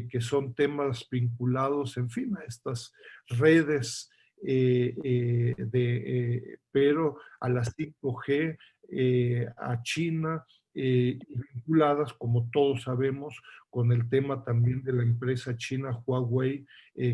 que son temas vinculados, en fin, a estas redes, pero a la 5G, a China, vinculadas, como todos sabemos, con el tema también de la empresa china Huawei,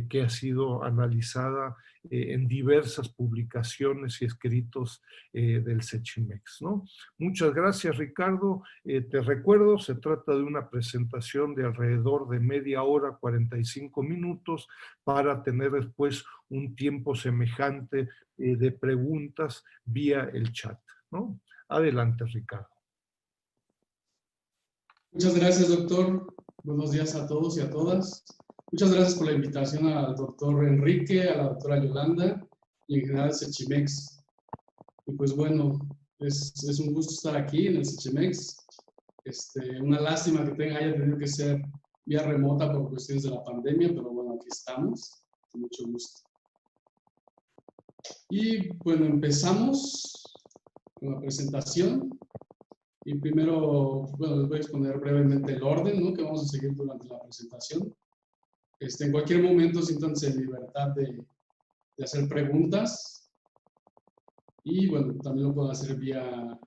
que ha sido analizada en diversas publicaciones y escritos del Sechimex, ¿no? Muchas gracias, Ricardo. Te recuerdo, se trata de una presentación de alrededor de media hora, 45 minutos, para tener después un tiempo semejante de preguntas vía el chat, ¿no? Adelante, Ricardo. Muchas gracias, doctor. Buenos días a todos y a todas. Muchas gracias por la invitación al doctor Enrique, a la doctora Yolanda y en general al Sechimex. Y pues bueno, es un gusto estar aquí en el Sechimex. Una lástima que haya tenido que ser vía remota por cuestiones de la pandemia, pero bueno, aquí estamos, con mucho gusto. Y bueno, empezamos con la presentación. Y primero, bueno, les voy a exponer brevemente el orden, ¿no?, que vamos a seguir durante la presentación. En cualquier momento siéntanse en libertad de hacer preguntas. Y bueno, también lo pueden hacer vía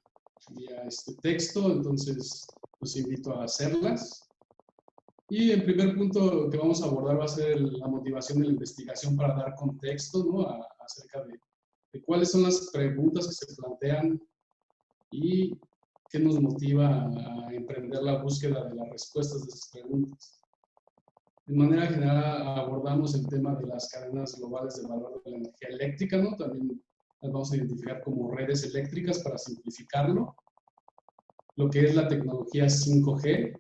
texto, entonces los invito a hacerlas. Y el primer punto que vamos a abordar va a ser la motivación de la investigación para dar contexto, ¿no?, acerca de cuáles son las preguntas que se plantean y qué nos motiva a emprender la búsqueda de las respuestas de esas preguntas. De manera general abordamos el tema de las cadenas globales de valor de la energía eléctrica, ¿no? También las vamos a identificar como redes eléctricas para simplificarlo. Lo que es la tecnología 5G.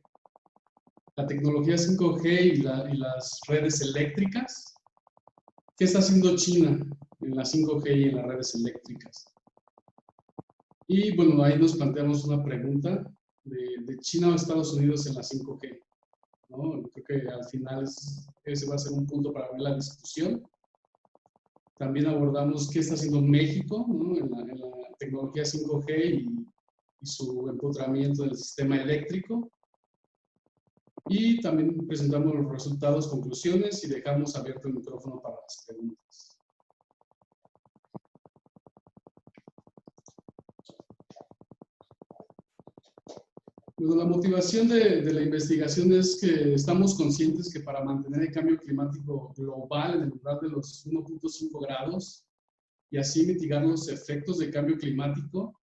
La tecnología 5G y las redes eléctricas. ¿Qué está haciendo China en la 5G y en las redes eléctricas? Y bueno, ahí nos planteamos una pregunta de China o Estados Unidos en la 5G, ¿no? Creo que al final ese va a ser un punto para ver la discusión. También abordamos qué está haciendo México, ¿no?, en la tecnología 5G y su empotramiento del sistema eléctrico. Y también presentamos los resultados, conclusiones y dejamos abierto el micrófono para las preguntas. Bueno, la motivación de la investigación es que estamos conscientes que para mantener el cambio climático global en el umbral de los 1.5 grados y así mitigar los efectos del cambio climático,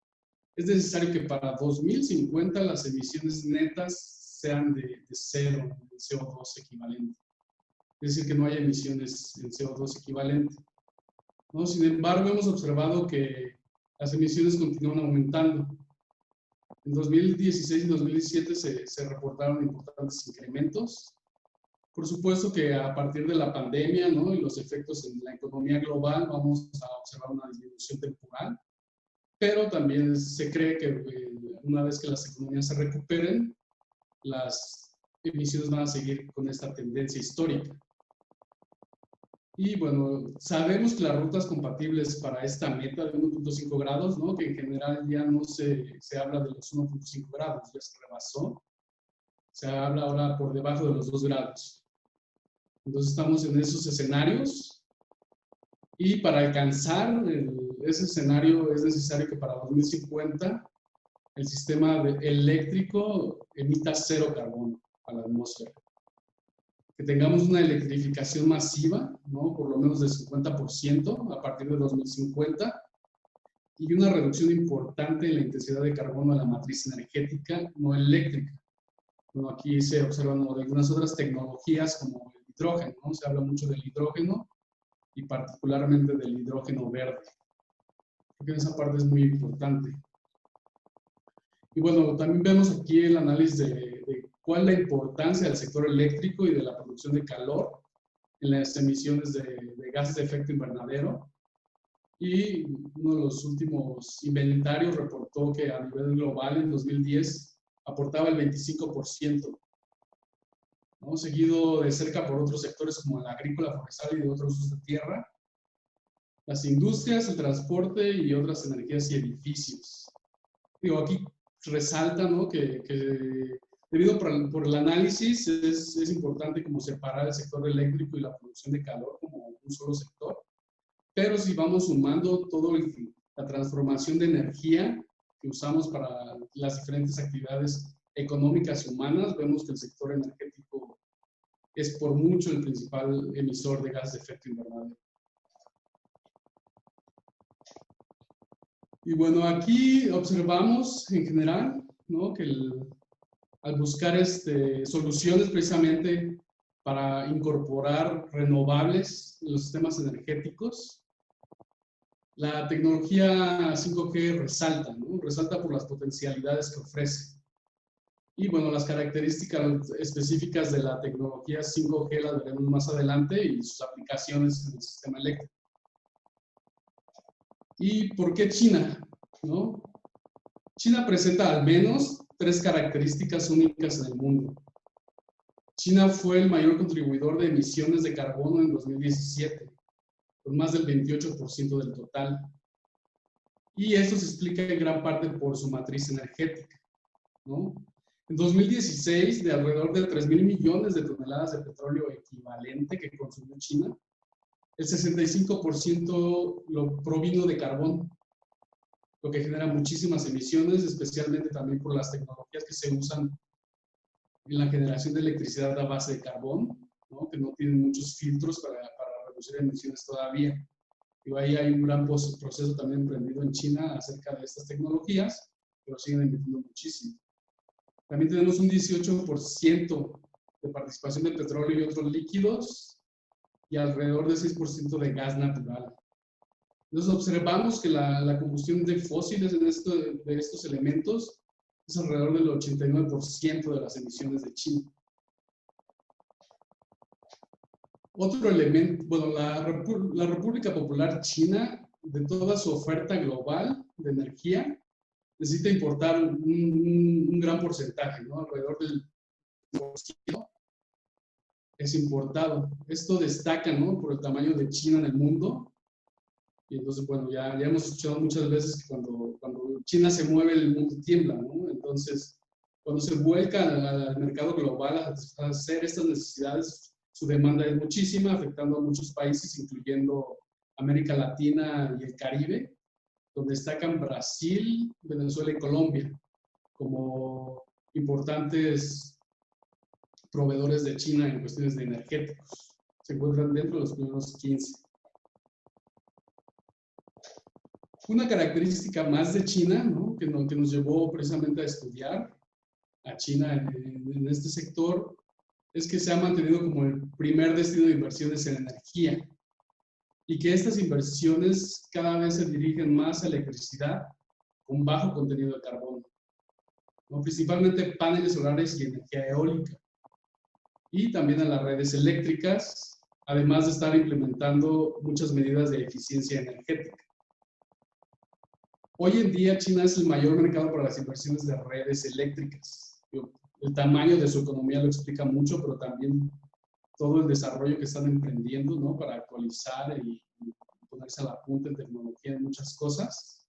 es necesario que para 2050 las emisiones netas sean de cero en CO2 equivalente. Es decir, que no haya emisiones en CO2 equivalente, ¿no? Sin embargo, hemos observado que las emisiones continúan aumentando. En 2016 y 2017 se reportaron importantes incrementos. Por supuesto que a partir de la pandemia, ¿no?, y los efectos en la economía global, vamos a observar una disminución temporal, pero también se cree que una vez que las economías se recuperen, las emisiones van a seguir con esta tendencia histórica. Y bueno, sabemos que las rutas compatibles para esta meta de 1.5 grados, ¿no?, que en general ya no se habla de los 1.5 grados, ya se rebasó, se habla ahora por debajo de los 2 grados. Entonces estamos en esos escenarios y para alcanzar ese escenario es necesario que para 2050 el sistema eléctrico emita 0 carbono a la atmósfera. Que tengamos una electrificación masiva, ¿no?, por lo menos del 50% a partir de 2050, y una reducción importante en la intensidad de carbono de la matriz energética no eléctrica. Bueno, aquí se observan algunas otras tecnologías como el hidrógeno, ¿no? Se habla mucho del hidrógeno y particularmente del hidrógeno verde. Creo que esa parte es muy importante. Y bueno, también vemos aquí el análisis de cuál es la importancia del sector eléctrico y de la producción de calor en las emisiones de gases de efecto invernadero. Y uno de los últimos inventarios reportó que a nivel global en 2010 aportaba el 25%, ¿no?, seguido de cerca por otros sectores como el agrícola, forestal y de otros usos de tierra, las industrias, el transporte y otras energías y edificios. Digo, aquí resalta, ¿no?, que Debido por el análisis, es importante como separar el sector eléctrico y la producción de calor como un solo sector. Pero si vamos sumando toda la transformación de energía que usamos para las diferentes actividades económicas y humanas, vemos que el sector energético es por mucho el principal emisor de gases de efecto invernadero. Y bueno, aquí observamos en general, ¿no?, que al buscar soluciones precisamente para incorporar renovables en los sistemas energéticos, la tecnología 5G resalta, ¿no? Resalta por las potencialidades que ofrece. Y bueno, las características específicas de la tecnología 5G las veremos más adelante y sus aplicaciones en el sistema eléctrico. ¿Y por qué China? ¿No? China presenta al menos 3 características únicas en el mundo. China fue el mayor contribuidor de emisiones de carbono en 2017, con más del 28% del total. Y esto se explica en gran parte por su matriz energética, ¿no? En 2016, de alrededor de 3,000 millones de toneladas de petróleo equivalente que consumió China, el 65% lo provino de carbón, lo que genera muchísimas emisiones, especialmente también por las tecnologías que se usan en la generación de electricidad a base de carbón, ¿no?, que no tienen muchos filtros para reducir emisiones todavía. Y ahí hay un gran proceso también emprendido en China acerca de estas tecnologías, pero siguen invirtiendo muchísimo. También tenemos un 18% de participación de petróleo y otros líquidos y alrededor de 6% de gas natural. Entonces observamos que la combustión de fósiles de estos elementos es alrededor del 89% de las emisiones de China. Otro elemento, bueno, la República Popular China, de toda su oferta global de energía, necesita importar un gran porcentaje, ¿no? Alrededor del 1% es importado. Esto destaca, ¿no?, por el tamaño de China en el mundo. Y entonces, bueno, ya hemos escuchado muchas veces que cuando China se mueve, el mundo tiembla, ¿no? Entonces, cuando se vuelca al mercado global a hacer estas necesidades, su demanda es muchísima, afectando a muchos países, incluyendo América Latina y el Caribe, donde destacan Brasil, Venezuela y Colombia como importantes proveedores de China en cuestiones de energéticos. Se encuentran dentro de los primeros 15. Una característica más de China, ¿no?, que nos llevó precisamente a estudiar a China en este sector, es que se ha mantenido como el primer destino de inversiones en energía y que estas inversiones cada vez se dirigen más a electricidad con bajo contenido de carbono, ¿no?, principalmente paneles solares y energía eólica, y también a las redes eléctricas, además de estar implementando muchas medidas de eficiencia energética. Hoy en día China es el mayor mercado para las inversiones de redes eléctricas. El tamaño de su economía lo explica mucho, pero también todo el desarrollo que están emprendiendo, ¿no?, para actualizar y ponerse a la punta en tecnología en muchas cosas.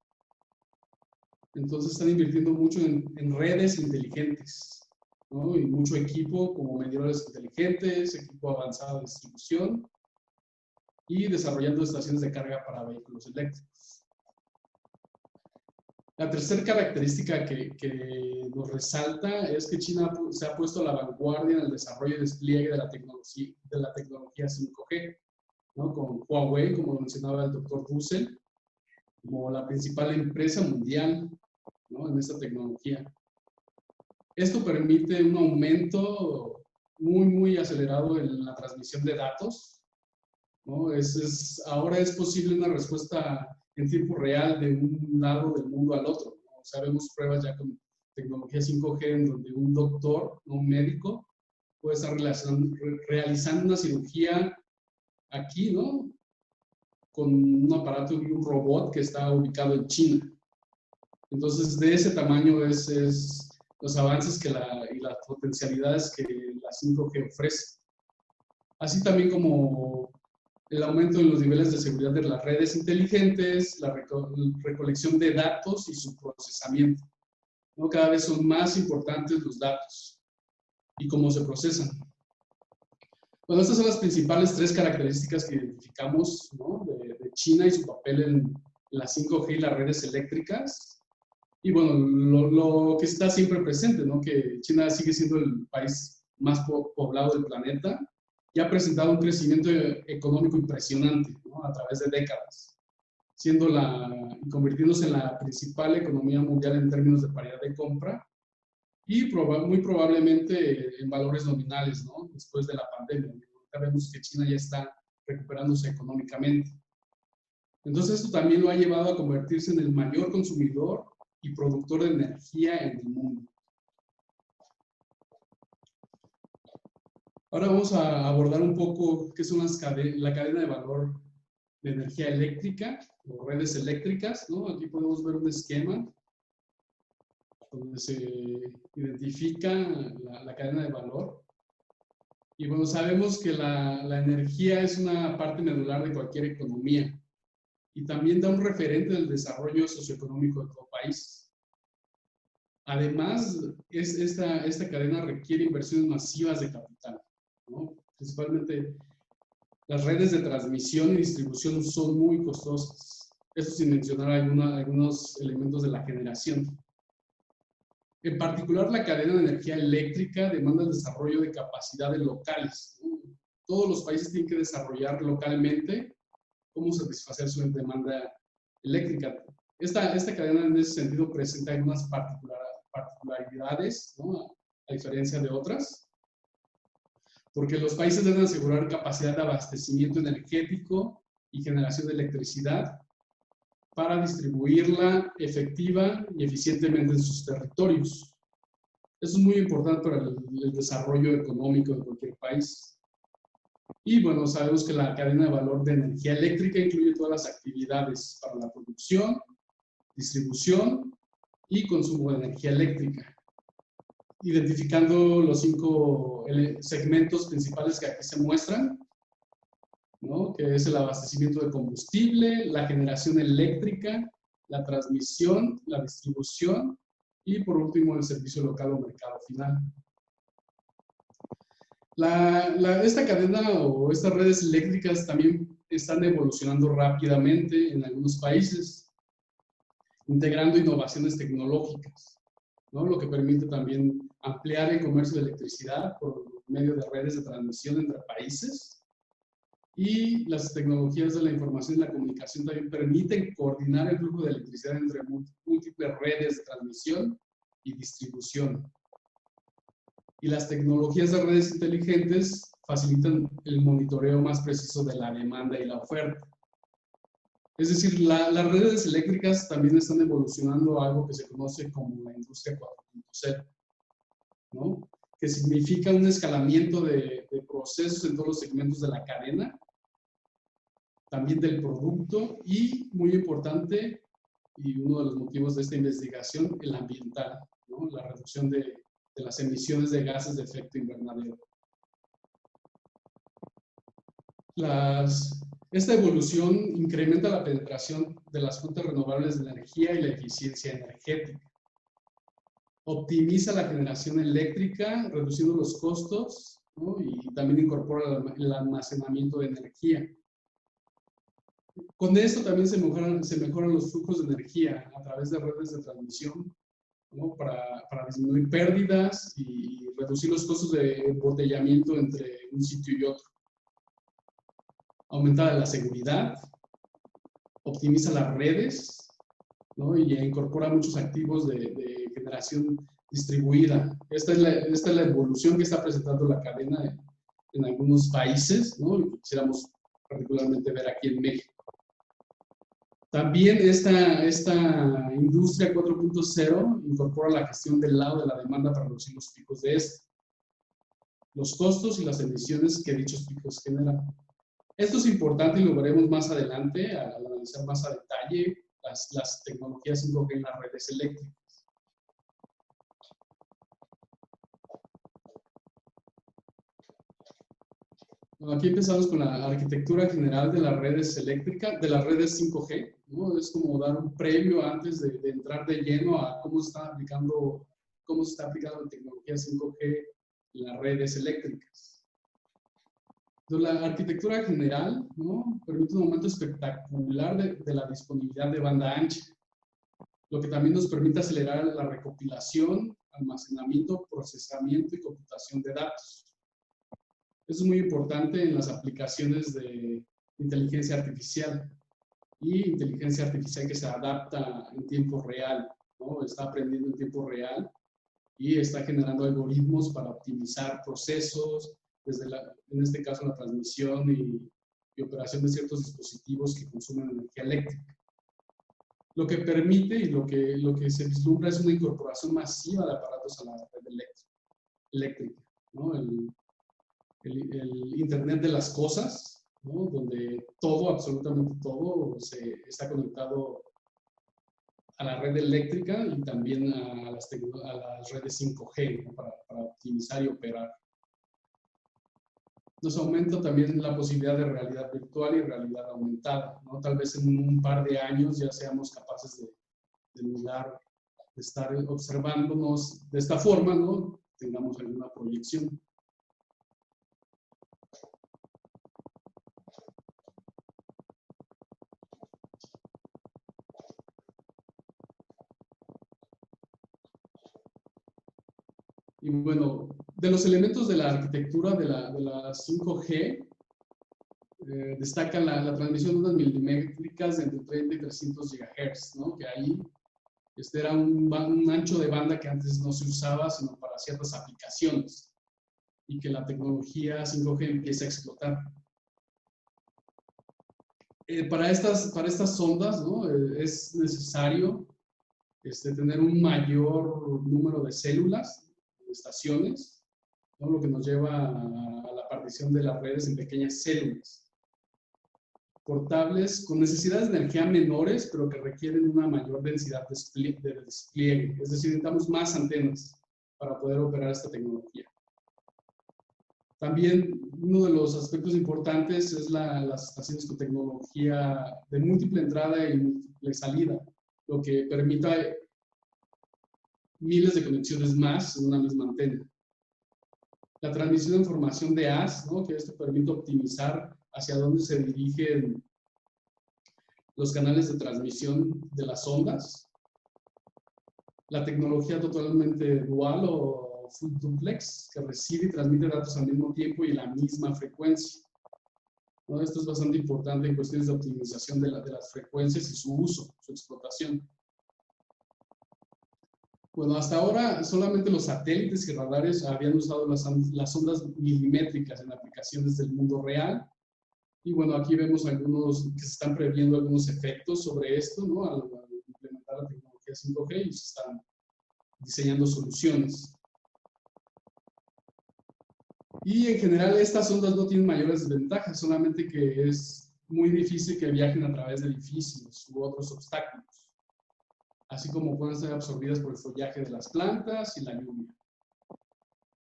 Entonces están invirtiendo mucho en redes inteligentes, ¿no?, y mucho equipo como medidores inteligentes, equipo avanzado de distribución y desarrollando estaciones de carga para vehículos eléctricos. La tercera característica que nos resalta es que China se ha puesto a la vanguardia en el desarrollo y despliegue de la tecnología 5G, ¿no?, con Huawei, como mencionaba el doctor Dussel, como la principal empresa mundial, ¿no?, en esta tecnología. Esto permite un aumento muy, muy acelerado en la transmisión de datos, ¿no? Ahora es posible una respuesta en tiempo real de un lado del mundo al otro, ¿no? O sea, vemos pruebas ya con tecnología 5G en donde un doctor, un médico, puede estar realizando una cirugía aquí, ¿no?, con un aparato y un robot que está ubicado en China. Entonces, de ese tamaño es los avances y las potencialidades que la 5G ofrece. Así también como el aumento en los niveles de seguridad de las redes inteligentes, la recolección de datos y su procesamiento, ¿no? Cada vez son más importantes los datos. y cómo se procesan. Bueno, estas son las principales 3 características que identificamos, ¿no?, de China y su papel en la 5G y las redes eléctricas. Y bueno, lo que está siempre presente, ¿no?, que China sigue siendo el país más poblado del planeta y ha presentado un crecimiento económico impresionante, ¿no?, a través de décadas, y convirtiéndose en la principal economía mundial en términos de paridad de compra y muy probablemente en valores nominales, ¿no?, después de la pandemia. Ahorita vemos que China ya está recuperándose económicamente. Entonces, esto también lo ha llevado a convertirse en el mayor consumidor y productor de energía en el mundo. Ahora vamos a abordar un poco qué son la cadena de valor de energía eléctrica o redes eléctricas, ¿no? Aquí podemos ver un esquema donde se identifica la cadena de valor. Y bueno, sabemos que la energía es una parte medular de cualquier economía y también da un referente del desarrollo socioeconómico de todo país. Además, esta cadena requiere inversiones masivas de capital, ¿no? Principalmente las redes de transmisión y distribución son muy costosas. Eso sin mencionar algunos elementos de la generación. En particular, la cadena de energía eléctrica demanda el desarrollo de capacidades locales, ¿no? Todos los países tienen que desarrollar localmente cómo satisfacer su demanda eléctrica. Esta cadena en ese sentido presenta algunas particularidades, ¿no?, a diferencia de otras, porque los países deben asegurar capacidad de abastecimiento energético y generación de electricidad para distribuirla efectiva y eficientemente en sus territorios. Eso es muy importante para el desarrollo económico de cualquier país. Y bueno, sabemos que la cadena de valor de energía eléctrica incluye todas las actividades para la producción, distribución y consumo de energía eléctrica, identificando los 5 segmentos principales que aquí se muestran, ¿no?, que es el abastecimiento de combustible, la generación eléctrica, la transmisión, la distribución y por último el servicio local o mercado final. Esta cadena o estas redes eléctricas también están evolucionando rápidamente en algunos países, integrando innovaciones tecnológicas, ¿no?, lo que permite también ampliar el comercio de electricidad por medio de redes de transmisión entre países. Y las tecnologías de la información y la comunicación también permiten coordinar el flujo de electricidad entre múltiples redes de transmisión y distribución. Y las tecnologías de redes inteligentes facilitan el monitoreo más preciso de la demanda y la oferta. Es decir, las redes eléctricas también están evolucionando a algo que se conoce como la industria 4.0, ¿no?, que significa un escalamiento de procesos en todos los segmentos de la cadena, también del producto y, muy importante, y uno de los motivos de esta investigación, el ambiental, ¿no?, la reducción de las emisiones de gases de efecto invernadero. Esta evolución incrementa la penetración de las fuentes renovables de energía y la eficiencia energética. Optimiza la generación eléctrica, reduciendo los costos, ¿no?, y también incorpora el almacenamiento de energía. Con esto también se mejoran los flujos de energía a través de redes de transmisión, ¿no?, para disminuir pérdidas y reducir los costos de embotellamiento entre un sitio y otro. Aumenta la seguridad, optimiza las redes, ¿no?, y incorpora muchos activos de generación distribuida. Esta es la evolución que está presentando la cadena en algunos países, ¿no?, y quisiéramos particularmente ver aquí en México. También esta industria 4.0 incorpora la gestión del lado de la demanda para reducir los picos de los costos y las emisiones que dichos picos generan. Esto es importante y lo veremos más adelante al analizar más a detalle las tecnologías 5G en las redes eléctricas. Bueno, aquí empezamos con la arquitectura general de las redes eléctricas, de las redes 5G, ¿no? Es como dar un previo antes de entrar de lleno a cómo se está aplicando la tecnología 5G las redes eléctricas. Entonces, la arquitectura general, ¿no?, permite un aumento espectacular de la disponibilidad de banda ancha, lo que también nos permite acelerar la recopilación, almacenamiento, procesamiento y computación de datos. Eso es muy importante en las aplicaciones de inteligencia artificial que se adapta en tiempo real, ¿no? Está aprendiendo en tiempo real y está generando algoritmos para optimizar procesos, en este caso la transmisión y operación de ciertos dispositivos que consumen energía eléctrica. Lo que permite y lo que se vislumbra es una incorporación masiva de aparatos a la red eléctrica, ¿no? El Internet de las cosas, ¿no?, donde todo, absolutamente todo, está conectado a la red eléctrica y también a las redes 5G, ¿no?, para optimizar y operar. Nos aumenta también la posibilidad de realidad virtual y realidad aumentada, ¿no? Tal vez en un par de años ya seamos capaces de estar observándonos de esta forma, ¿no?, tengamos alguna proyección. Y bueno, de los elementos de la arquitectura de la 5G, destacan la transmisión de ondas milimétricas de entre 30 y 300 GHz, ¿no?, que ahí era un ancho de banda que antes no se usaba, sino para ciertas aplicaciones, y que la tecnología 5G empieza a explotar. Para estas ondas, ¿no?, es necesario tener un mayor número de células, estaciones, ¿no?, lo que nos lleva a la partición de las redes en pequeñas células portables con necesidades de energía menores, pero que requieren una mayor densidad de despliegue. Es decir, necesitamos más antenas para poder operar esta tecnología. También uno de los aspectos importantes es las estaciones con tecnología de múltiple entrada y múltiple salida, lo que permita miles de conexiones más en una misma antena. La transmisión de información de haz, ¿no?, que esto permite optimizar hacia dónde se dirigen los canales de transmisión de las ondas. La tecnología totalmente dual o full duplex, que recibe y transmite datos al mismo tiempo y la misma frecuencia, ¿no? Esto es bastante importante en cuestiones de optimización de las frecuencias y su uso, su explotación. Bueno, hasta ahora solamente los satélites y radares habían usado las ondas milimétricas en aplicaciones del mundo real. Y bueno, aquí vemos que se están previendo algunos efectos sobre esto, ¿no?, al implementar la tecnología 5G, y se están diseñando soluciones. Y en general estas ondas no tienen mayores desventajas, solamente que es muy difícil que viajen a través de edificios u otros obstáculos, así como pueden ser absorbidas por el follaje de las plantas y la lluvia.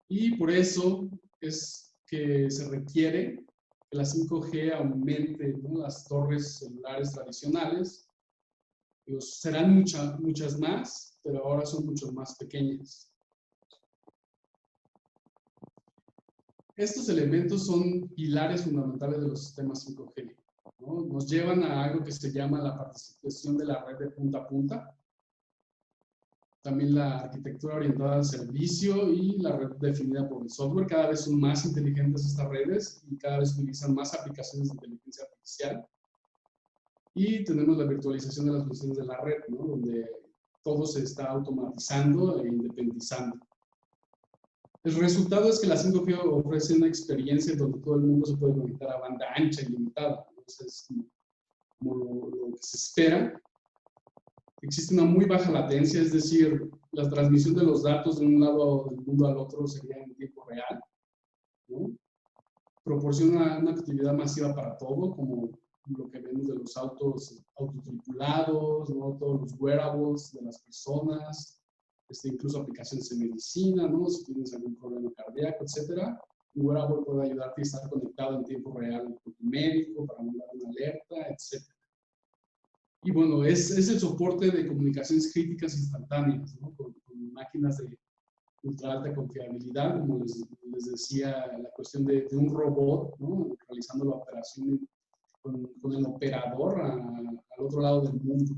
Y por eso es que se requiere que la 5G aumente, ¿no?, las torres celulares tradicionales. Serán muchas más, pero ahora son mucho más pequeñas. Estos elementos son pilares fundamentales de los sistemas 5G, ¿no? Nos llevan a algo que se llama la participación de la red de punta a punta, también la arquitectura orientada al servicio y la red definida por el software. Cada vez son más inteligentes estas redes y cada vez utilizan más aplicaciones de inteligencia artificial. Y tenemos la virtualización de las funciones de la red, ¿no?, donde todo se está automatizando e independizando. El resultado es que la 5G ofrece una experiencia donde todo el mundo se puede conectar a banda ancha y limitada. Entonces, como lo que se espera. Existe una muy baja latencia, es decir, la transmisión de los datos de un lado del mundo al otro sería en tiempo real, ¿no? Proporciona una actividad masiva para todo, como lo que vemos de los autos autotripulados, ¿no?, todos los wearables de las personas, incluso aplicaciones en medicina, ¿no?, si tienes algún problema cardíaco, etc. Un wearable puede ayudarte a estar conectado en tiempo real con tu médico para mandar una alerta, etc. Y bueno, es el soporte de comunicaciones críticas instantáneas, ¿no?, con máquinas ultra alta confiabilidad, como les decía, la cuestión de un robot, ¿no? Realizando la operación con el operador al otro lado del mundo.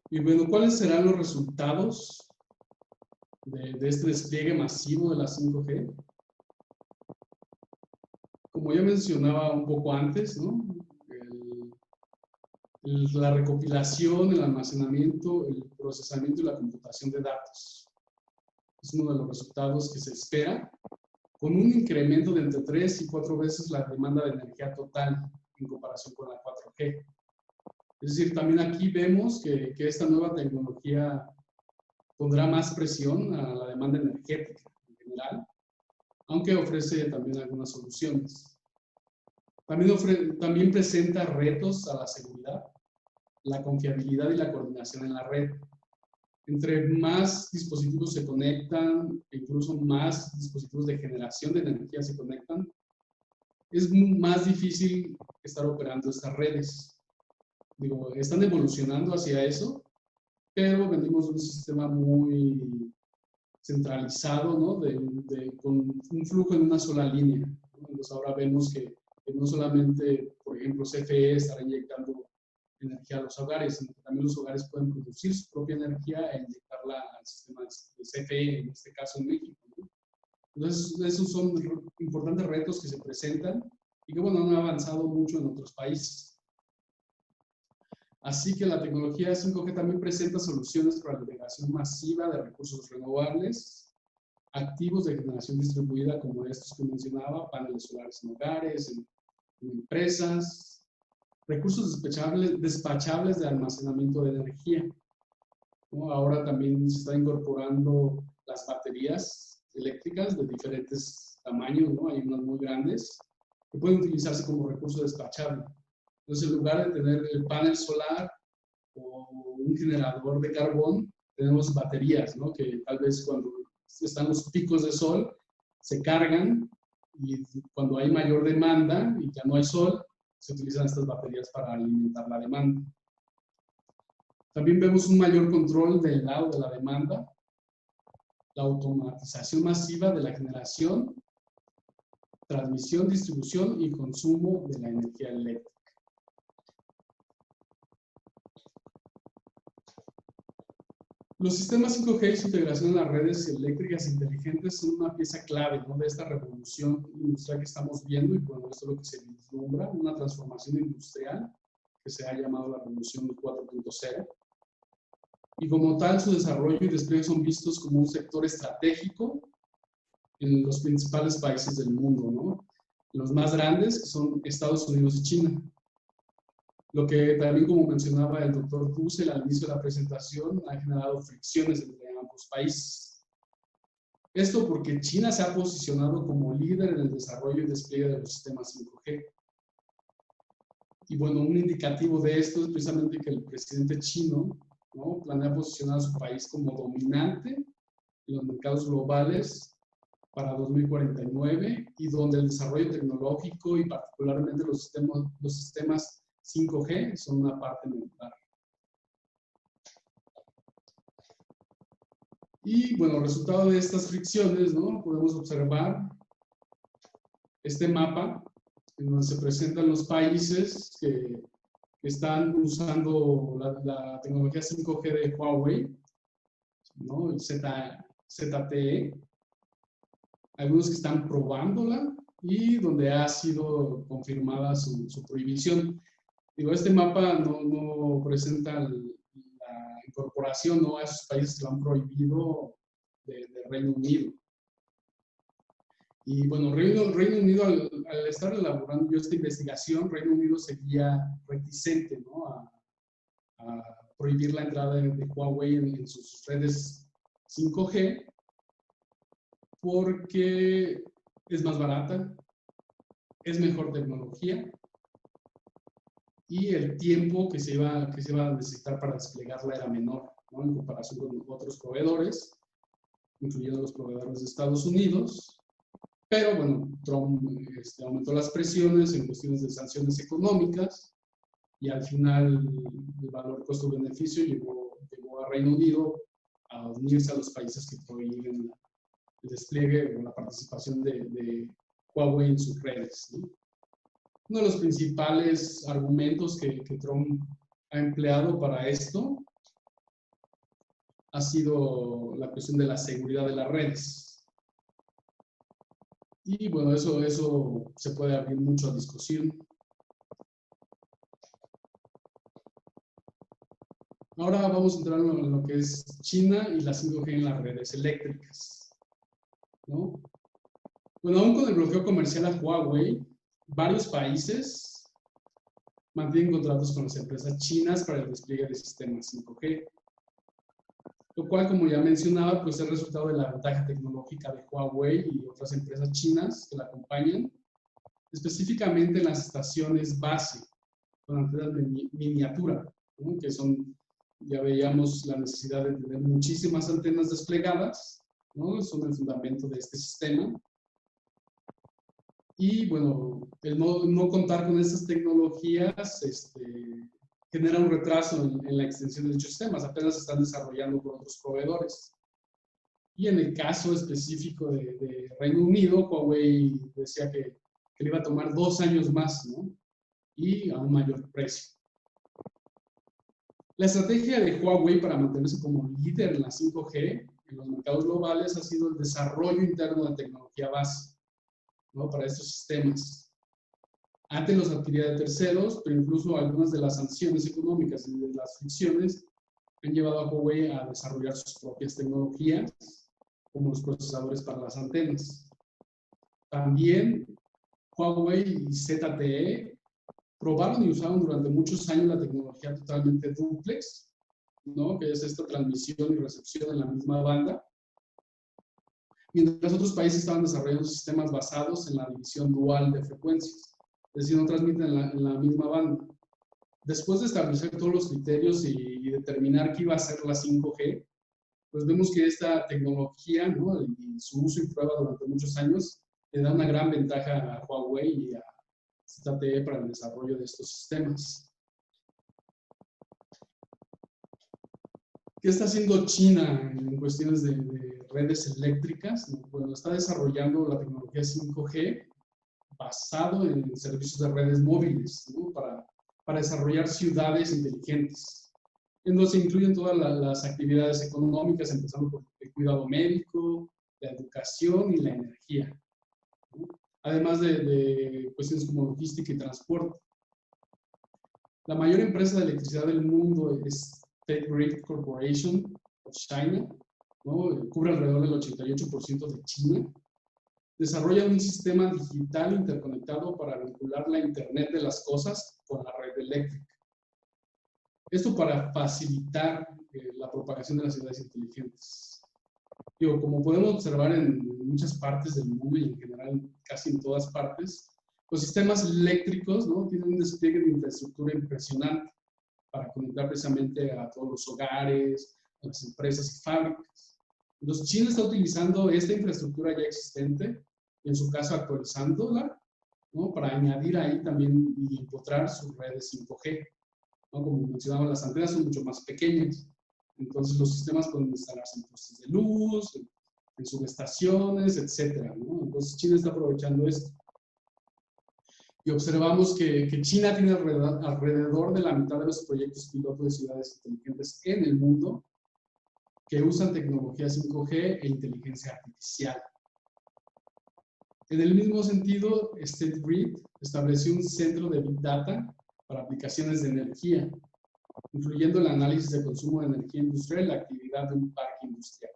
Y bueno, ¿cuáles serán los resultados de este despliegue masivo de la 5G? Como ya mencionaba un poco antes, ¿no? La recopilación, el almacenamiento, el procesamiento y la computación de datos. Es uno de los resultados que se espera, con un incremento de entre 3 y 4 veces la demanda de energía total en comparación con la 4G. Es decir, también aquí vemos que esta nueva tecnología pondrá más presión a la demanda energética en general, aunque ofrece también algunas soluciones. También presenta retos a la seguridad, la confiabilidad y la coordinación en la red. Entre más dispositivos se conectan, e incluso más dispositivos de generación de energía se conectan, es más difícil estar operando estas redes. Digo, están evolucionando hacia eso, pero venimos de un sistema muy centralizado, ¿no? Con un flujo en una sola línea, ¿no? Entonces ahora vemos que no solamente, por ejemplo, CFE estará inyectando energía a los hogares, sino que también los hogares pueden producir su propia energía e inyectarla al sistema de CFE, en este caso en México, ¿no? Entonces, esos son importantes retos que se presentan y que, bueno, han avanzado mucho en otros países. Así que la tecnología 5G también presenta soluciones para la integración masiva de recursos renovables, activos de generación distribuida como estos que mencionaba, paneles solares en hogares, en empresas, recursos despachables de almacenamiento de energía, ¿no? Ahora también se están incorporando las baterías eléctricas de diferentes tamaños, ¿no? Hay unas muy grandes que pueden utilizarse como recurso despachable. Entonces, en lugar de tener el panel solar o un generador de carbón, tenemos baterías, ¿no? Que tal vez cuando están los picos de sol, se cargan y cuando hay mayor demanda y ya no hay sol, se utilizan estas baterías para alimentar la demanda. También vemos un mayor control del lado de la demanda, la automatización masiva de la generación, transmisión, distribución y consumo de la energía eléctrica. Los sistemas 5G y su integración en las redes eléctricas inteligentes son una pieza clave, ¿no? De esta revolución industrial que estamos viendo, y bueno, esto es lo que se vislumbra, una transformación industrial que se ha llamado la revolución 4.0. Y como tal, su desarrollo y despliegue son vistos como un sector estratégico en los principales países del mundo, ¿no? Los más grandes, que son Estados Unidos y China. Lo que también, como mencionaba el doctor Dussel al inicio de la presentación, ha generado fricciones entre ambos países. Esto porque China se ha posicionado como líder en el desarrollo y despliegue de los sistemas 5G. Y bueno, un indicativo de esto es precisamente que el presidente chino, ¿no? Planea posicionar a su país como dominante en los mercados globales para 2049, y donde el desarrollo tecnológico y particularmente los sistemas 5G son una parte medular. Y bueno, resultado de estas fricciones, ¿no? Podemos observar este mapa en donde se presentan los países que están usando la tecnología 5G de Huawei, ¿no? El ZTE. Algunos que están probándola y donde ha sido confirmada su prohibición. Digo, este mapa no presenta la incorporación, ¿no? A esos países que lo han prohibido de Reino Unido. Y bueno, Reino Unido, al estar elaborando yo esta investigación, Reino Unido seguía reticente, ¿no? a prohibir la entrada de Huawei en sus redes 5G, porque es más barata, es mejor tecnología, y el tiempo que se iba a necesitar para desplegarla era menor, ¿no? En comparación con otros proveedores, incluyendo los proveedores de Estados Unidos. Pero bueno, Trump aumentó las presiones en cuestiones de sanciones económicas, y al final el valor costo-beneficio llevó a Reino Unido a unirse a los países que prohíben el despliegue o la participación de Huawei en sus redes, ¿no? Uno de los principales argumentos que Trump ha empleado para esto ha sido la cuestión de la seguridad de las redes. Y bueno, eso se puede abrir mucho a discusión. Ahora vamos a entrar en lo que es China y la 5G en las redes eléctricas, ¿no? Bueno, aún con el bloqueo comercial a Huawei, varios países mantienen contratos con las empresas chinas para el despliegue de sistemas 5G, lo cual, como ya mencionaba, pues es resultado de la ventaja tecnológica de Huawei y otras empresas chinas que la acompañan, específicamente en las estaciones base, con antenas de miniatura, ¿no? Que son, ya veíamos la necesidad de tener muchísimas antenas desplegadas, ¿no? Son el fundamento de este sistema. Y bueno, el no contar con estas tecnologías genera un retraso en la extensión de dichos sistemas, apenas se están desarrollando por otros proveedores. Y en el caso específico de Reino Unido, Huawei decía que le iba a tomar 2 años más, ¿no? Y a un mayor precio. La estrategia de Huawei para mantenerse como líder en la 5G en los mercados globales ha sido el desarrollo interno de tecnología base, ¿no? Para estos sistemas. Antes los adquiría de terceros, pero incluso algunas de las sanciones económicas y de las fricciones han llevado a Huawei a desarrollar sus propias tecnologías, como los procesadores para las antenas. También Huawei y ZTE probaron y usaron durante muchos años la tecnología totalmente duplex, ¿no? Que es esta transmisión y recepción en la misma banda, mientras otros países estaban desarrollando sistemas basados en la división dual de frecuencias, es decir, no transmiten en la misma banda. Después de establecer todos los criterios y determinar qué iba a ser la 5G, pues vemos que esta tecnología, ¿no? Y su uso y prueba durante muchos años le da una gran ventaja a Huawei y a ZTE para el desarrollo de estos sistemas. ¿Qué está haciendo China en cuestiones de redes eléctricas? Bueno, está desarrollando la tecnología 5G basado en servicios de redes móviles, ¿no? Para desarrollar ciudades inteligentes, en donde se incluyen todas las actividades económicas, empezando por el cuidado médico, la educación y la energía, ¿no? Además de cuestiones como logística y transporte. La mayor empresa de electricidad del mundo es State Grid Corporation of China, ¿no? Cubre alrededor del 88% de China. Desarrolla un sistema digital interconectado para vincular la Internet de las cosas con la red eléctrica. Esto para facilitar la propagación de las ciudades inteligentes. Digo, como podemos observar en muchas partes del mundo y en general casi en todas partes, los sistemas eléctricos, ¿no? Tienen un despliegue de infraestructura impresionante para conectar precisamente a todos los hogares, a las empresas y fábricas. Entonces, China está utilizando esta infraestructura ya existente, en su caso actualizándola, ¿no? Para añadir ahí también y empotrar sus redes 5G, ¿no? Como mencionaba, las antenas son mucho más pequeñas, entonces los sistemas pueden instalarse en postes de luz, en subestaciones, etcétera, ¿no? Entonces, China está aprovechando esto. Y observamos que China tiene alrededor de la mitad de los proyectos piloto de ciudades inteligentes en el mundo que usan tecnología 5G e inteligencia artificial. En el mismo sentido, State Grid estableció un centro de Big Data para aplicaciones de energía, incluyendo el análisis de consumo de energía industrial y la actividad de un parque industrial.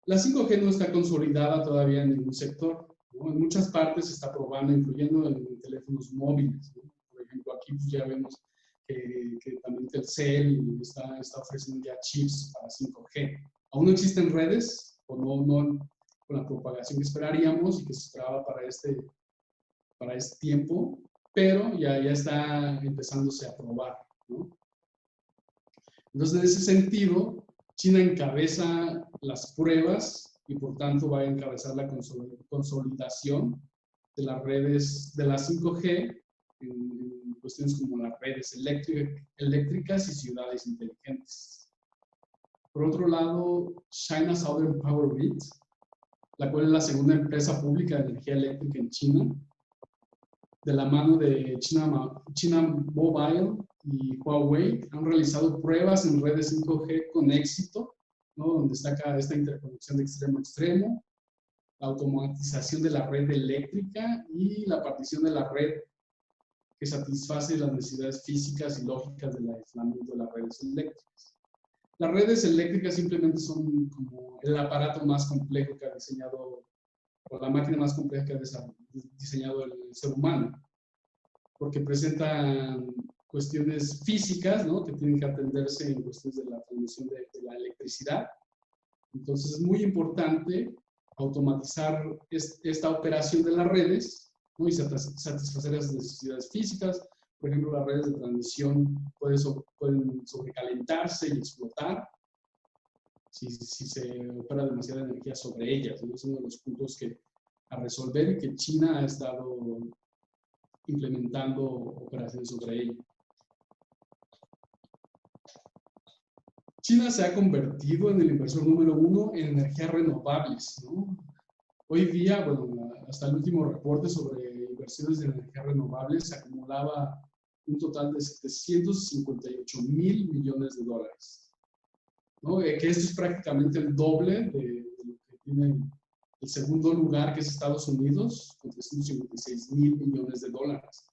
La 5G no está consolidada todavía en ningún sector, ¿no? En muchas partes se está probando, incluyendo en teléfonos móviles, ¿no? Por ejemplo, aquí pues ya vemos que también Telcel está ofreciendo ya chips para 5G. Aún no existen redes, o no con la propagación que esperaríamos y que se esperaba para este tiempo, pero ya está empezándose a probar, ¿no? Entonces, en ese sentido, China encabeza las pruebas y por tanto va a encabezar la consolidación de las redes de la 5G en cuestiones como las redes eléctricas y ciudades inteligentes. Por otro lado, China Southern Power Grid, la cual es la segunda empresa pública de energía eléctrica en China, de la mano de China Mobile y Huawei, han realizado pruebas en redes 5G con éxito, ¿no? Donde destaca esta interconexión de extremo a extremo, la automatización de la red eléctrica y la partición de la red que satisface las necesidades físicas y lógicas del aislamiento de las redes eléctricas. Las redes eléctricas simplemente son como el aparato más complejo que ha diseñado, o la máquina más compleja que ha diseñado el ser humano, porque presentan cuestiones físicas, ¿no? Que tienen que atenderse en cuestiones de la transmisión de la electricidad. Entonces es muy importante automatizar esta operación de las redes, ¿no? Y satisfacer las necesidades físicas. Por ejemplo, las redes de transmisión pueden sobrecalentarse y explotar si se opera demasiada energía sobre ellas, ¿no? Es uno de los puntos a resolver y que China ha estado implementando operaciones sobre ello. China se ha convertido en el inversor número 1 en energías renovables, ¿no? Hoy día, bueno, hasta el último reporte sobre inversiones en energías renovables se acumulaba un total de 758 mil millones de dólares, ¿no? Que esto es prácticamente el doble de lo que tiene el segundo lugar, que es Estados Unidos, con 356 mil millones de dólares.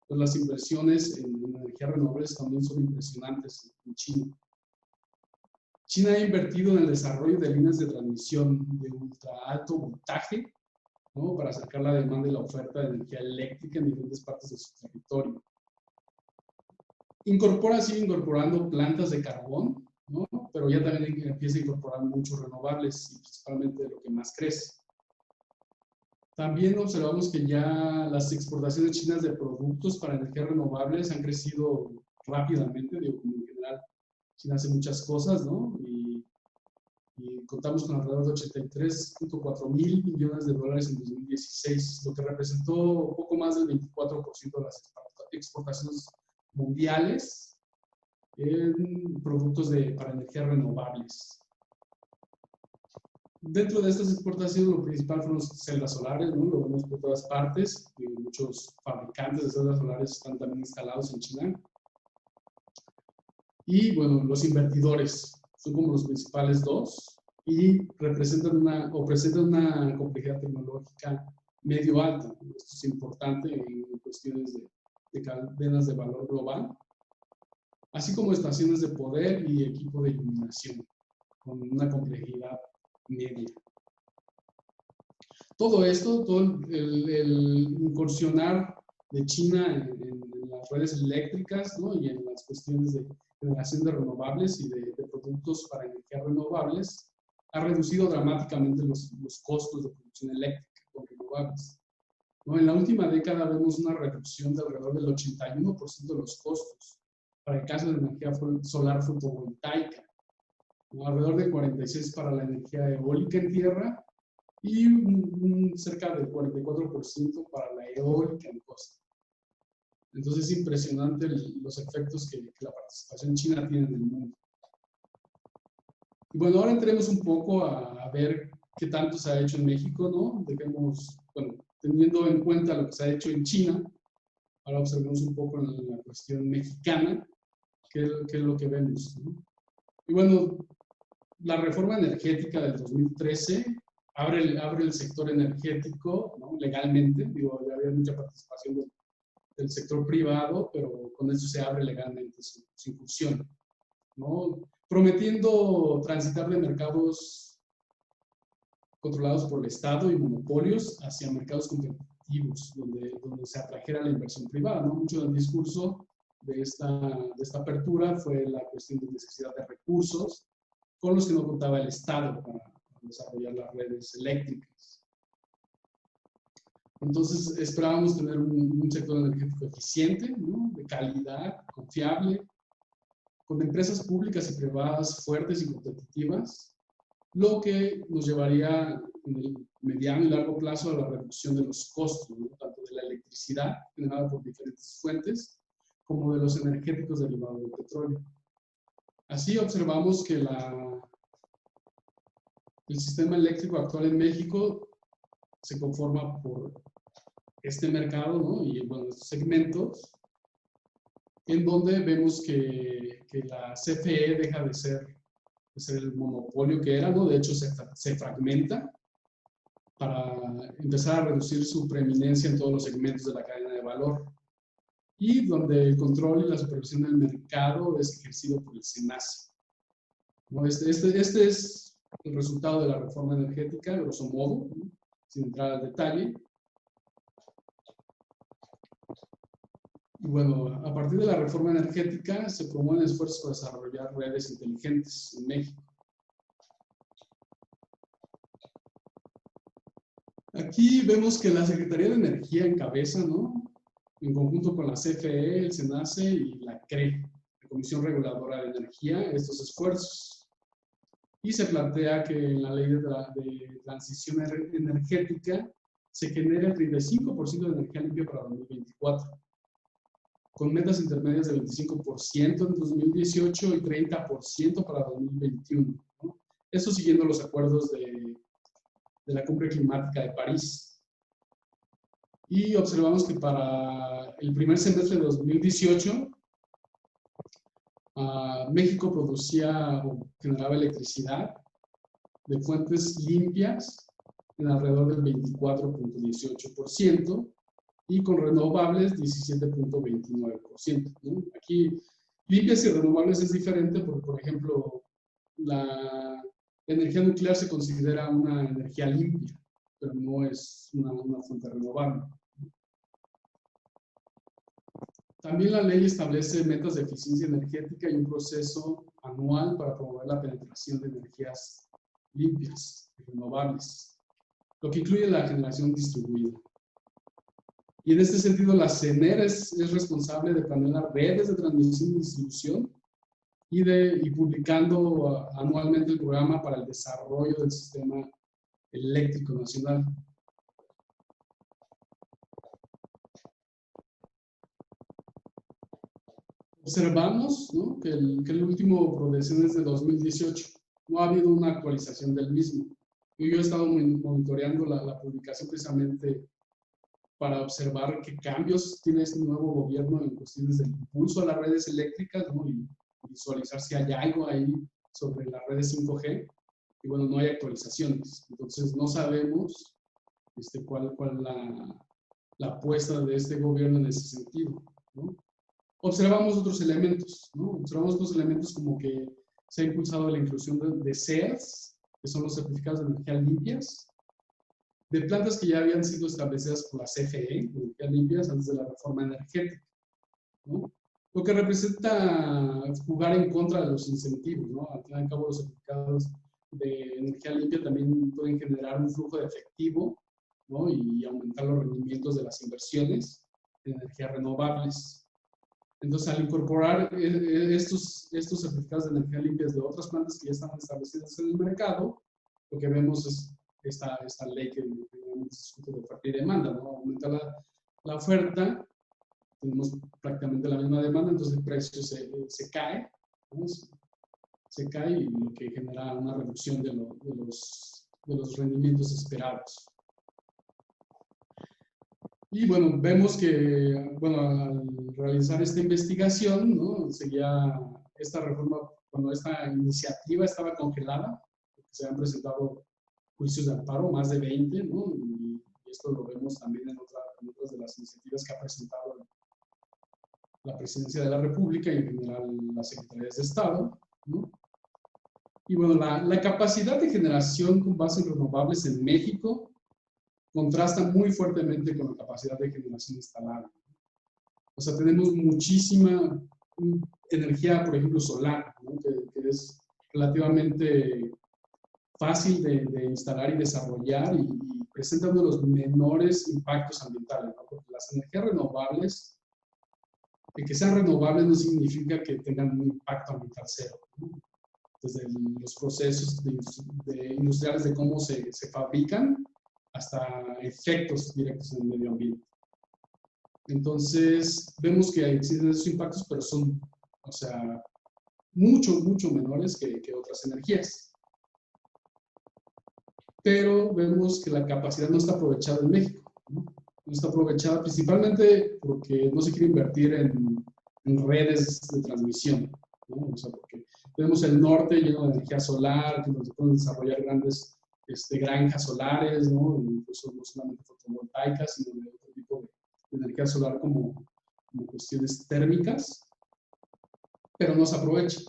Pues las inversiones en energías renovables también son impresionantes en China. China ha invertido en el desarrollo de líneas de transmisión de ultra alto voltaje, ¿no? Para acercar la demanda y la oferta de energía eléctrica en diferentes partes de su territorio. Sigue incorporando plantas de carbón, ¿no? Pero ya también empieza a incorporar muchos renovables y principalmente lo que más crece. También observamos que ya las exportaciones chinas de productos para energías renovables han crecido rápidamente, digo, como en general China hace muchas cosas, ¿no? Y contamos con alrededor de 83.4 mil millones de dólares en 2016, lo que representó un poco más del 24% de las exportaciones mundiales en productos para energías renovables. Dentro de estas exportaciones, lo principal fueron celdas solares, ¿no? Lo vemos por todas partes. Muchos fabricantes de celdas solares están también instalados en China. Y bueno, los invertidores son como los principales dos y presentan una complejidad tecnológica medio alta. Esto es importante en cuestiones de cadenas de valor global, así como estaciones de poder y equipo de iluminación, con una complejidad media. Todo esto, todo el incursionar de China en las redes eléctricas, ¿no? Y en las cuestiones de generación de renovables y de productos para energías renovables, ha reducido dramáticamente los costos de producción eléctrica con renovables, ¿no? En la última década vemos una reducción de alrededor del 81% de los costos para el caso de energía solar fotovoltaica, ¿no? Alrededor de 46% para la energía eólica en tierra y cerca del 44% para la eólica en costa. Entonces es impresionante los efectos que la participación china tiene en el mundo. Y bueno, ahora entremos un poco a ver qué tanto se ha hecho en México, ¿no? Teniendo en cuenta lo que se ha hecho en China, ahora observemos un poco en la cuestión mexicana, qué es lo que vemos, ¿no? Y bueno, la reforma energética del 2013 abre el sector energético, ¿no? Legalmente, digo, ya había mucha participación del sector privado, pero con eso se abre legalmente su incursión, ¿no? Prometiendo transitar de mercados controlados por el Estado y monopolios hacia mercados competitivos, donde se atrajera la inversión privada, ¿no? Mucho del discurso de esta apertura fue la cuestión de necesidad de recursos con los que no contaba el Estado para desarrollar las redes eléctricas. Entonces esperábamos tener un sector energético eficiente, ¿no? De calidad, confiable, con empresas públicas y privadas fuertes y competitivas, lo que nos llevaría en mediano y largo plazo a la reducción de los costos, ¿no? Tanto de la electricidad generada por diferentes fuentes, como de los energéticos derivados del petróleo. Así observamos que el sistema eléctrico actual en México se conforma por este mercado, ¿no? Y bueno, estos segmentos, en donde vemos que la CFE deja de ser el monopolio que era, ¿no? De hecho, se fragmenta para empezar a reducir su preeminencia en todos los segmentos de la cadena de valor, y donde el control y la supervisión del mercado es ejercido por el SENACE. ¿No? Este es el resultado de la reforma energética, grosso modo, ¿no? Sin entrar al detalle. Y bueno, a partir de la reforma energética se promueven esfuerzos para desarrollar redes inteligentes en México. Aquí vemos que la Secretaría de Energía encabeza, ¿no? En conjunto con la CFE, el SENACE y la CRE, la Comisión Reguladora de Energía, estos esfuerzos. Y se plantea que en la ley de transición energética se genere el 35% de energía limpia para 2024, con metas intermedias de 25% en 2018 y 30% para 2021, ¿no? Esto siguiendo los acuerdos de la Cumbre Climática de París. Y observamos que para el primer semestre de 2018, México producía o generaba electricidad de fuentes limpias en alrededor del 24.18% y con renovables 17.29%, ¿no? Aquí, limpias y renovables es diferente porque, por ejemplo, la energía nuclear se considera una energía limpia, pero no es una fuente renovable. También la ley establece metas de eficiencia energética y un proceso anual para promover la penetración de energías limpias y renovables, lo que incluye la generación distribuida. Y en este sentido, la CENER es responsable de planear redes de transmisión y distribución y publicando anualmente el programa para el desarrollo del sistema eléctrico nacional. Observamos, ¿no? que el último PRODECEN es de 2018. No ha habido una actualización del mismo. Yo he estado monitoreando la publicación precisamente para observar qué cambios tiene este nuevo gobierno en cuestiones del impulso a las redes eléctricas, ¿no? Y visualizar si hay algo ahí sobre las redes 5G. Y bueno, no hay actualizaciones. Entonces no sabemos cuál la apuesta de este gobierno en ese sentido, ¿no? Observamos otros elementos, ¿no? Observamos otros elementos como que se ha impulsado la inclusión de CERS, que son los certificados de energía limpias, de plantas que ya habían sido establecidas por la CFE, de energías limpias, antes de la reforma energética, ¿no? Lo que representa jugar en contra de los incentivos, ¿no? Al fin y al cabo, los certificados de energía limpia también pueden generar un flujo de efectivo, ¿no? Y aumentar los rendimientos de las inversiones en energías renovables. Entonces, al incorporar estos certificados de energía limpias de otras plantas que ya están establecidas en el mercado, lo que vemos es esta ley que se discute de oferta y demanda, ¿no? Aumenta la oferta, tenemos prácticamente la misma demanda, entonces el precio se cae, ¿no? Se cae, y lo que genera una reducción de los rendimientos esperados. Y bueno, vemos que, bueno, al realizar esta investigación, ¿no? Seguía esta reforma, cuando esta iniciativa estaba congelada, porque se han presentado juicios de amparo, más de 20, ¿no? Y esto lo vemos también en otras de las iniciativas que ha presentado la Presidencia de la República y en general las Secretarías de Estado, ¿no? Y bueno, la capacidad de generación con base en renovables en México contrasta muy fuertemente con la capacidad de generación instalada. O sea, tenemos muchísima energía, por ejemplo, solar, ¿no? que es relativamente fácil de instalar y desarrollar y presenta uno de los menores impactos ambientales, ¿no? Porque las energías renovables, que sean renovables no significa que tengan un impacto ambiental cero, ¿no? Desde los procesos industriales de cómo se fabrican, hasta efectos directos en el medio ambiente. Entonces, vemos que existen esos impactos, pero son, o sea, mucho menores que otras energías. Pero vemos que la capacidad no está aprovechada en México, ¿no? No está aprovechada principalmente porque no se quiere invertir en redes de transmisión, ¿no? O sea, porque vemos el norte lleno de energía solar, que nos pueden desarrollar grandes granjas solares, ¿no? Incluso no solamente fotovoltaicas, sino de otro tipo de energía solar como cuestiones térmicas, pero no se aprovecha.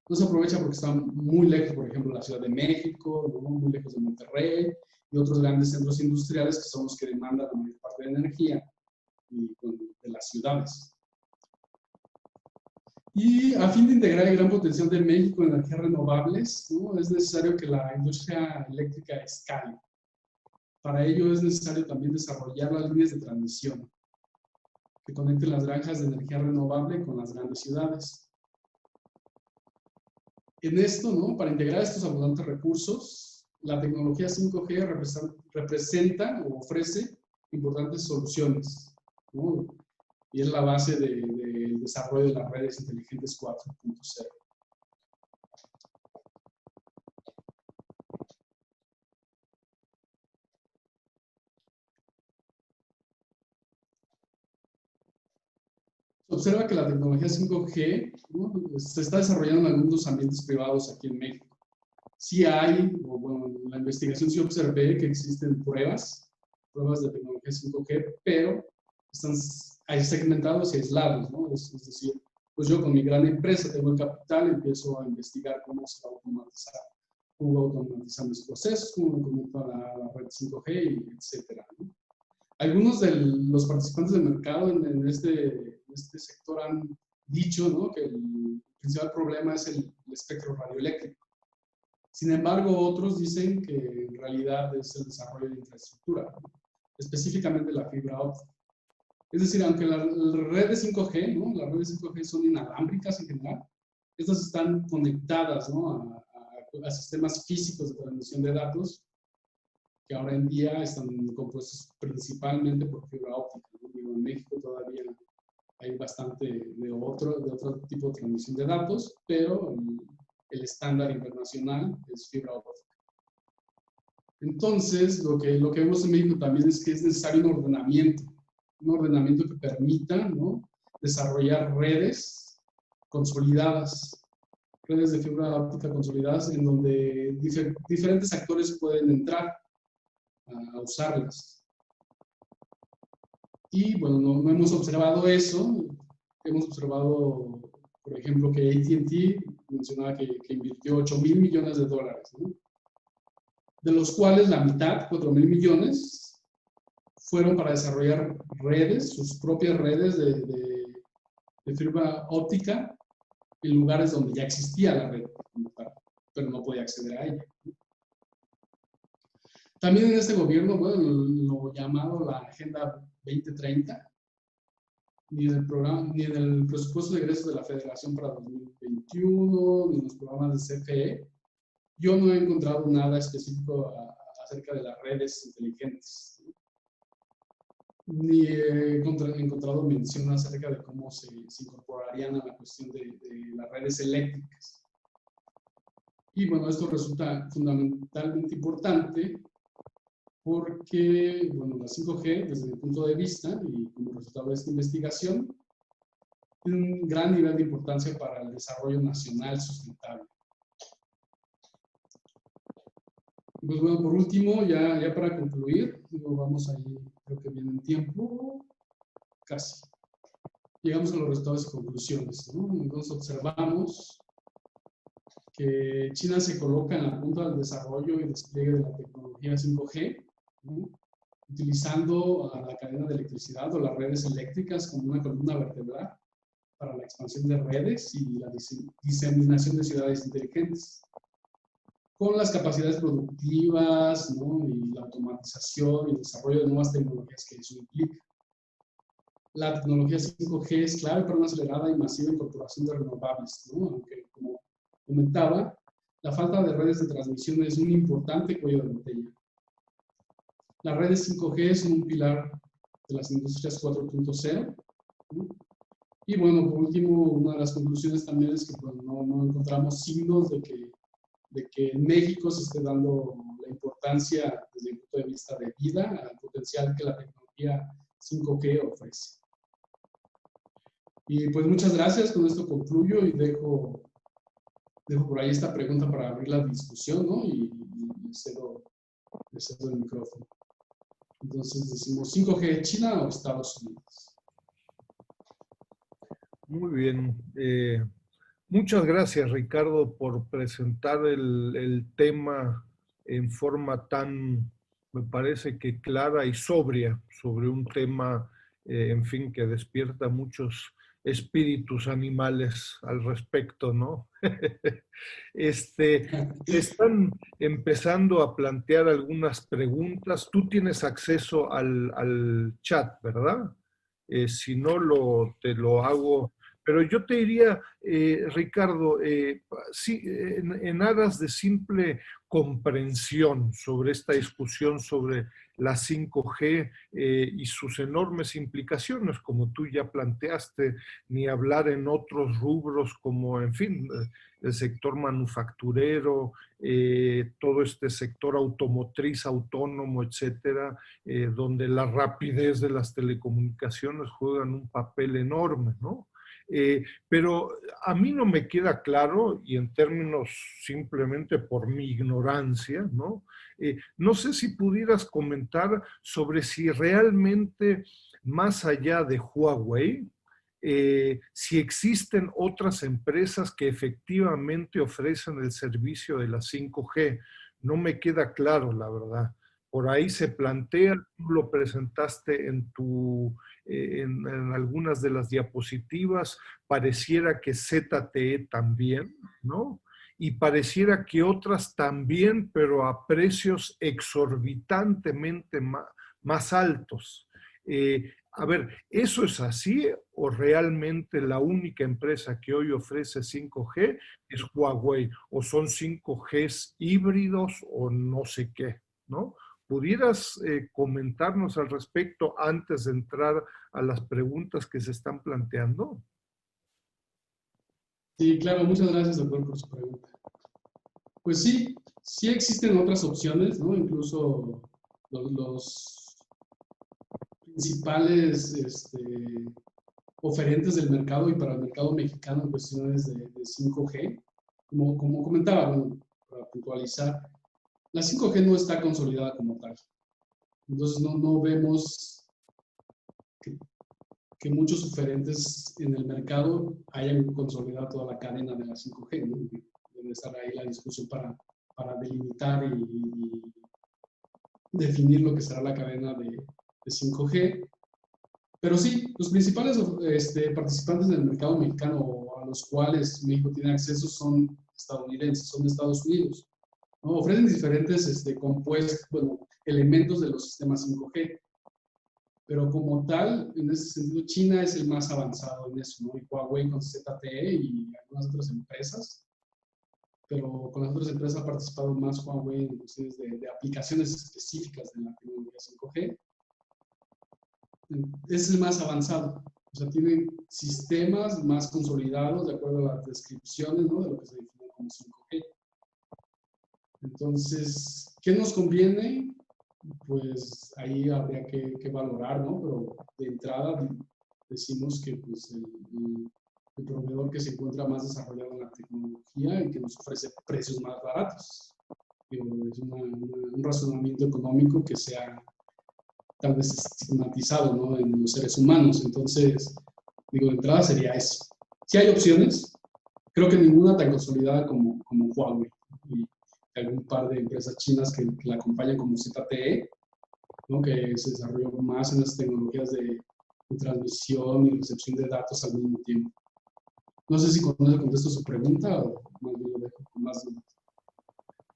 No se aprovecha porque está muy lejos, por ejemplo, de la Ciudad de México, ¿no? Muy lejos de Monterrey y otros grandes centros industriales que son los que demandan la mayor parte de la energía y, bueno, de las ciudades. Y a fin de integrar el gran potencial de México en energías renovables, ¿no? Es necesario que la industria eléctrica escale. Para ello es necesario también desarrollar las líneas de transmisión que conecten las granjas de energía renovable con las grandes ciudades. En esto, ¿no? Para integrar estos abundantes recursos, la tecnología 5G representa o ofrece importantes soluciones, ¿no? Y es la base del desarrollo de las redes inteligentes 4.0. Observa que la tecnología 5G, ¿no? Se está desarrollando en algunos ambientes privados aquí en México. Sí hay, o bueno, en la investigación sí observé que existen pruebas de tecnología 5G, pero están segmentados y aislados, ¿no? Es decir, pues yo con mi gran empresa tengo el capital, empiezo a investigar cómo se va a automatizar, cómo va a automatizar mis procesos, cómo me conecto a la red 5G, etcétera, ¿no? Algunos de los participantes del mercado en este sector han dicho, ¿no? Que el principal problema es el espectro radioeléctrico. Sin embargo, otros dicen que en realidad es el desarrollo de infraestructura, ¿no? Específicamente la fibra óptica. Es decir, aunque las redes 5G, ¿no? Las redes 5G son inalámbricas en general, estas están conectadas, ¿no? a sistemas físicos de transmisión de datos que ahora en día están compuestos principalmente por fibra óptica, ¿no? Digo, en México todavía hay bastante de otro tipo de transmisión de datos, pero el estándar internacional es fibra óptica. Entonces, lo que vemos en México también es que es necesario un ordenamiento que permita, ¿no? Desarrollar redes consolidadas, redes de fibra óptica consolidadas en donde diferentes actores pueden entrar a usarlas. Y bueno, no hemos observado eso. Hemos observado, por ejemplo, que AT&T mencionaba que invirtió $8,000 millones, ¿no? De los cuales la mitad, 4,000 millones, fueron para desarrollar redes, sus propias redes de fibra óptica en lugares donde ya existía la red, pero no podía acceder a ella. También en este gobierno, bueno, lo llamado la Agenda 2030, ni en el presupuesto de egresos de la Federación para 2021, ni en los programas de CFE, yo no he encontrado nada específico acerca de las redes inteligentes, ¿no? Ni he encontrado mención acerca de cómo se incorporarían a la cuestión de las redes eléctricas. Y bueno, esto resulta fundamentalmente importante porque, bueno, la 5G, desde mi punto de vista y como resultado de esta investigación, tiene un gran nivel de importancia para el desarrollo nacional sustentable. Pues bueno, por último, ya para concluir, vamos ahí, creo que viene en tiempo, casi. Llegamos a los resultados y conclusiones, ¿no? Entonces observamos que China se coloca en la punta del desarrollo y despliegue de la tecnología 5G, ¿no? Utilizando a la cadena de electricidad o las redes eléctricas como una columna vertebral para la expansión de redes y la diseminación de ciudades inteligentes, con las capacidades productivas, ¿no? Y la automatización y el desarrollo de nuevas tecnologías que eso implica. La tecnología 5G es clave para una acelerada y masiva incorporación de renovables, ¿no? Aunque, como comentaba, la falta de redes de transmisión es un importante cuello de botella. Las redes 5G son un pilar de las industrias 4.0, ¿no? Y bueno, por último, una de las conclusiones también es que pues, no encontramos signos de que en México se esté dando la importancia desde el punto de vista de vida al potencial que la tecnología 5G ofrece. Y pues muchas gracias, con esto concluyo y dejo por ahí esta pregunta para abrir la discusión, ¿no? Y le cedo el micrófono. Entonces decimos, ¿5G China o Estados Unidos? Muy bien. Muchas gracias, Ricardo, por presentar el tema en forma tan, me parece que clara y sobria, sobre un tema, en fin, que despierta muchos espíritus animales al respecto, ¿no? Están empezando a plantear algunas preguntas. Tú tienes acceso al chat, ¿verdad? Si no, te lo hago. Pero yo te diría, Ricardo, sí, en aras de simple comprensión sobre esta discusión sobre la 5G y sus enormes implicaciones, como tú ya planteaste, ni hablar en otros rubros como, en fin, el sector manufacturero, todo este sector automotriz, autónomo, etcétera, donde la rapidez de las telecomunicaciones juegan un papel enorme, ¿no? Pero a mí no me queda claro, y en términos simplemente por mi ignorancia, ¿no? No sé si pudieras comentar sobre si realmente, más allá de Huawei, si existen otras empresas que efectivamente ofrecen el servicio de la 5G. No me queda claro, la verdad. Por ahí se plantea, tú lo presentaste en algunas de las diapositivas, pareciera que ZTE también, ¿no? Y pareciera que otras también, pero a precios exorbitantemente más altos. A ver, ¿eso es así o realmente la única empresa que hoy ofrece 5G es Huawei o son 5Gs híbridos o no sé qué, ¿no? ¿Pudieras comentarnos al respecto antes de entrar a las preguntas que se están planteando? Sí, claro, muchas gracias, doctor, por su pregunta. Pues sí, sí existen otras opciones, ¿no? Incluso los principales oferentes del mercado y para el mercado mexicano en cuestiones de 5G. Como comentaba, bueno, para puntualizar, la 5G no está consolidada como tal. Entonces no vemos que muchos oferentes en el mercado hayan consolidado toda la cadena de la 5G, ¿no? Debe estar ahí la discusión para delimitar y definir lo que será la cadena de 5G. Pero sí, los principales participantes del mercado mexicano a los cuales México tiene acceso son estadounidenses, son de Estados Unidos, ¿no? Ofrecen diferentes compuestos, bueno, elementos de los sistemas 5G. Pero como tal, en ese sentido, China es el más avanzado en eso, ¿no? Y Huawei con ZTE y algunas otras empresas. Pero con las otras empresas ha participado más Huawei en cuestiones de aplicaciones específicas de la tecnología 5G. Es el más avanzado. O sea, tienen sistemas más consolidados de acuerdo a las descripciones, ¿no? De lo que se define como 5G. Entonces, ¿qué nos conviene? Pues ahí habría que valorar, ¿no? Pero de entrada decimos que pues, el proveedor que se encuentra más desarrollado en la tecnología y que nos ofrece precios más baratos. Digo, es un razonamiento económico que sea tal vez estigmatizado, ¿no? En los seres humanos. Entonces, digo, de entrada sería eso. Si hay opciones, creo que ninguna tan consolidada como Huawei. Y algún par de empresas chinas que la acompañan como ZTE, ¿no? Que se desarrolló más en las tecnologías de transmisión y recepción de datos al mismo tiempo. No sé si con eso contesto su pregunta o más bien lo dejo con más dudas.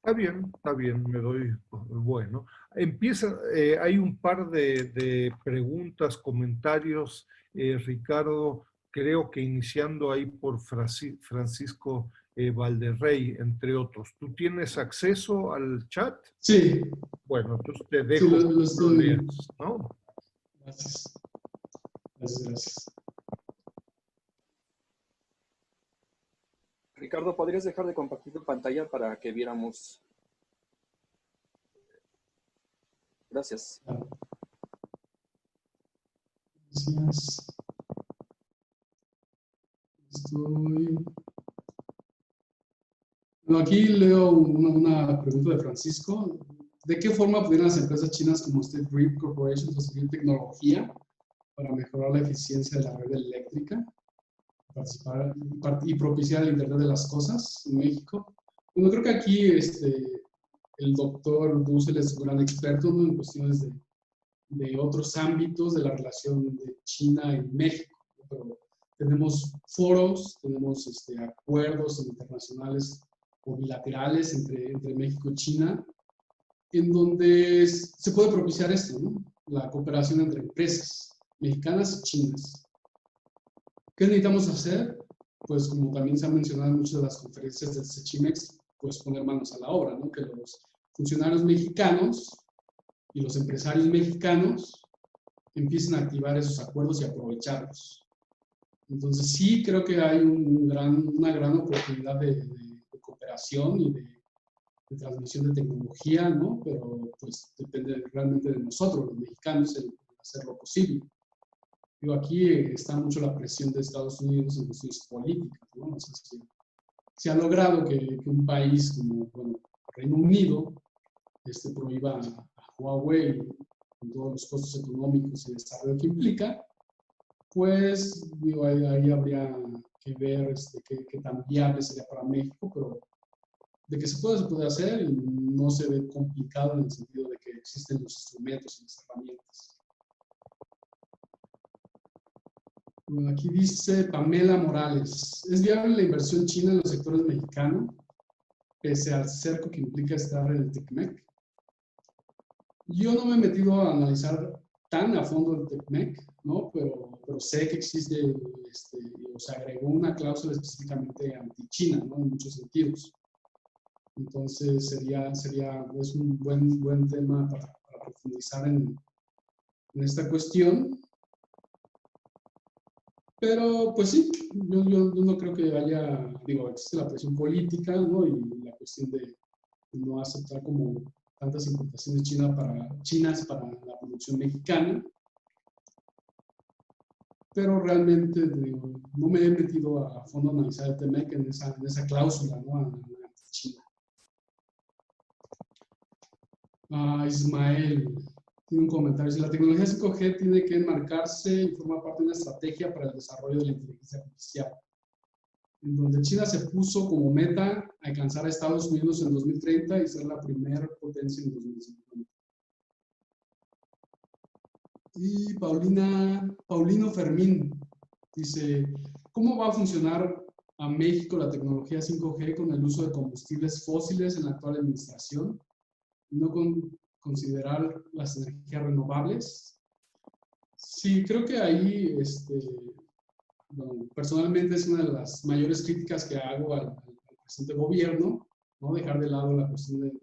Está bien, me doy, bueno. Empieza, hay un par de preguntas, comentarios, Ricardo, creo que iniciando ahí por Francisco Valderrey, entre otros. ¿Tú tienes acceso al chat? Sí, Bueno, entonces te sí, dejo que lo lo leas, estoy. ¿no? Gracias, gracias, gracias. Ricardo, ¿podrías dejar de compartir tu pantalla para que viéramos? Gracias. Claro. Gracias. Estoy. Bueno, aquí leo una pregunta de Francisco. ¿De qué forma pudieran las empresas chinas como State Grid Corporation conseguir tecnología para mejorar la eficiencia de la red eléctrica participar y propiciar el Internet de las Cosas en México? Bueno, creo que aquí el doctor Dussel es un gran experto, ¿no?, en cuestiones de otros ámbitos de la relación de China y México, ¿no? Pero tenemos foros, tenemos acuerdos internacionales o bilaterales entre México y China, en donde se puede propiciar esto, ¿no?, la cooperación entre empresas mexicanas y chinas. ¿Qué necesitamos hacer? Pues como también se ha mencionado en muchas de las conferencias del Sechimex, pues poner manos a la obra, ¿no? Que los funcionarios mexicanos y los empresarios mexicanos empiecen a activar esos acuerdos y aprovecharlos. Entonces sí creo que hay una gran oportunidad de cooperación y de transmisión de tecnología, ¿no? Pero pues depende realmente de nosotros, los mexicanos, el hacer lo posible. Digo, aquí está mucho la presión de Estados Unidos en cuestiones políticas, ¿no? O sea, se ha logrado que un país como, bueno, Reino Unido prohíba a Huawei con todos los costos económicos y desarrollo que implica, pues digo, ahí habría que ver qué tan viable sería para México, pero de que se puede hacer y no se ve complicado en el sentido de que existen los instrumentos y las herramientas. Bueno, aquí dice Pamela Morales, ¿es viable la inversión china en los sectores mexicanos, pese al cerco que implica estar en el TECMEC? Yo no me he metido a analizar tan a fondo el TECMEC, ¿no? Pero sé que existe, o se agregó una cláusula específicamente anti-China, ¿no?, en muchos sentidos. Entonces es un buen tema para profundizar en esta cuestión. Pero, pues sí, yo no creo que haya, digo, existe la presión política, ¿no?, y la cuestión de no aceptar como tantas importaciones chinas para la producción mexicana. Pero realmente, digo, no me he metido a fondo a analizar el TEMEC en esa cláusula, ¿no?, anti-China. Ismael tiene un comentario. Si la tecnología 5G tiene que enmarcarse y forma parte de una estrategia para el desarrollo de la inteligencia artificial, en donde China se puso como meta alcanzar a Estados Unidos en 2030 y ser la primera potencia en 2050. Y Paulino Fermín dice, ¿cómo va a funcionar a México la tecnología 5G con el uso de combustibles fósiles en la actual administración? ¿No considerar las energías renovables? Sí, creo que ahí, bueno, personalmente es una de las mayores críticas que hago al presente gobierno, ¿no?, dejar de lado la cuestión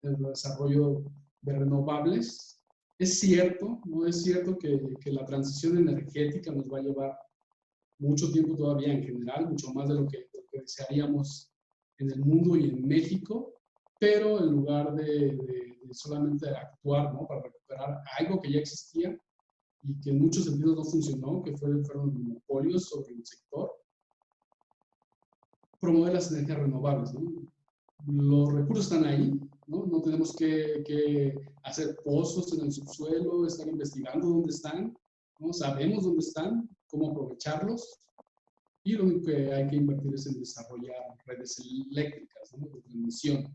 del desarrollo de renovables. Es cierto, ¿no? Es cierto que la transición energética nos va a llevar mucho tiempo todavía en general, mucho más de lo que desearíamos en el mundo y en México, pero en lugar de solamente actuar, ¿no?, para recuperar algo que ya existía y que en muchos sentidos no funcionó, que fueron monopolios sobre el sector, promover las energías renovables, ¿no? Los recursos están ahí, ¿no? No tenemos que hacer pozos en el subsuelo, estar investigando dónde están, ¿no? Sabemos dónde están, cómo aprovecharlos, y lo único que hay que invertir es en desarrollar redes eléctricas, ¿no?, de transmisión,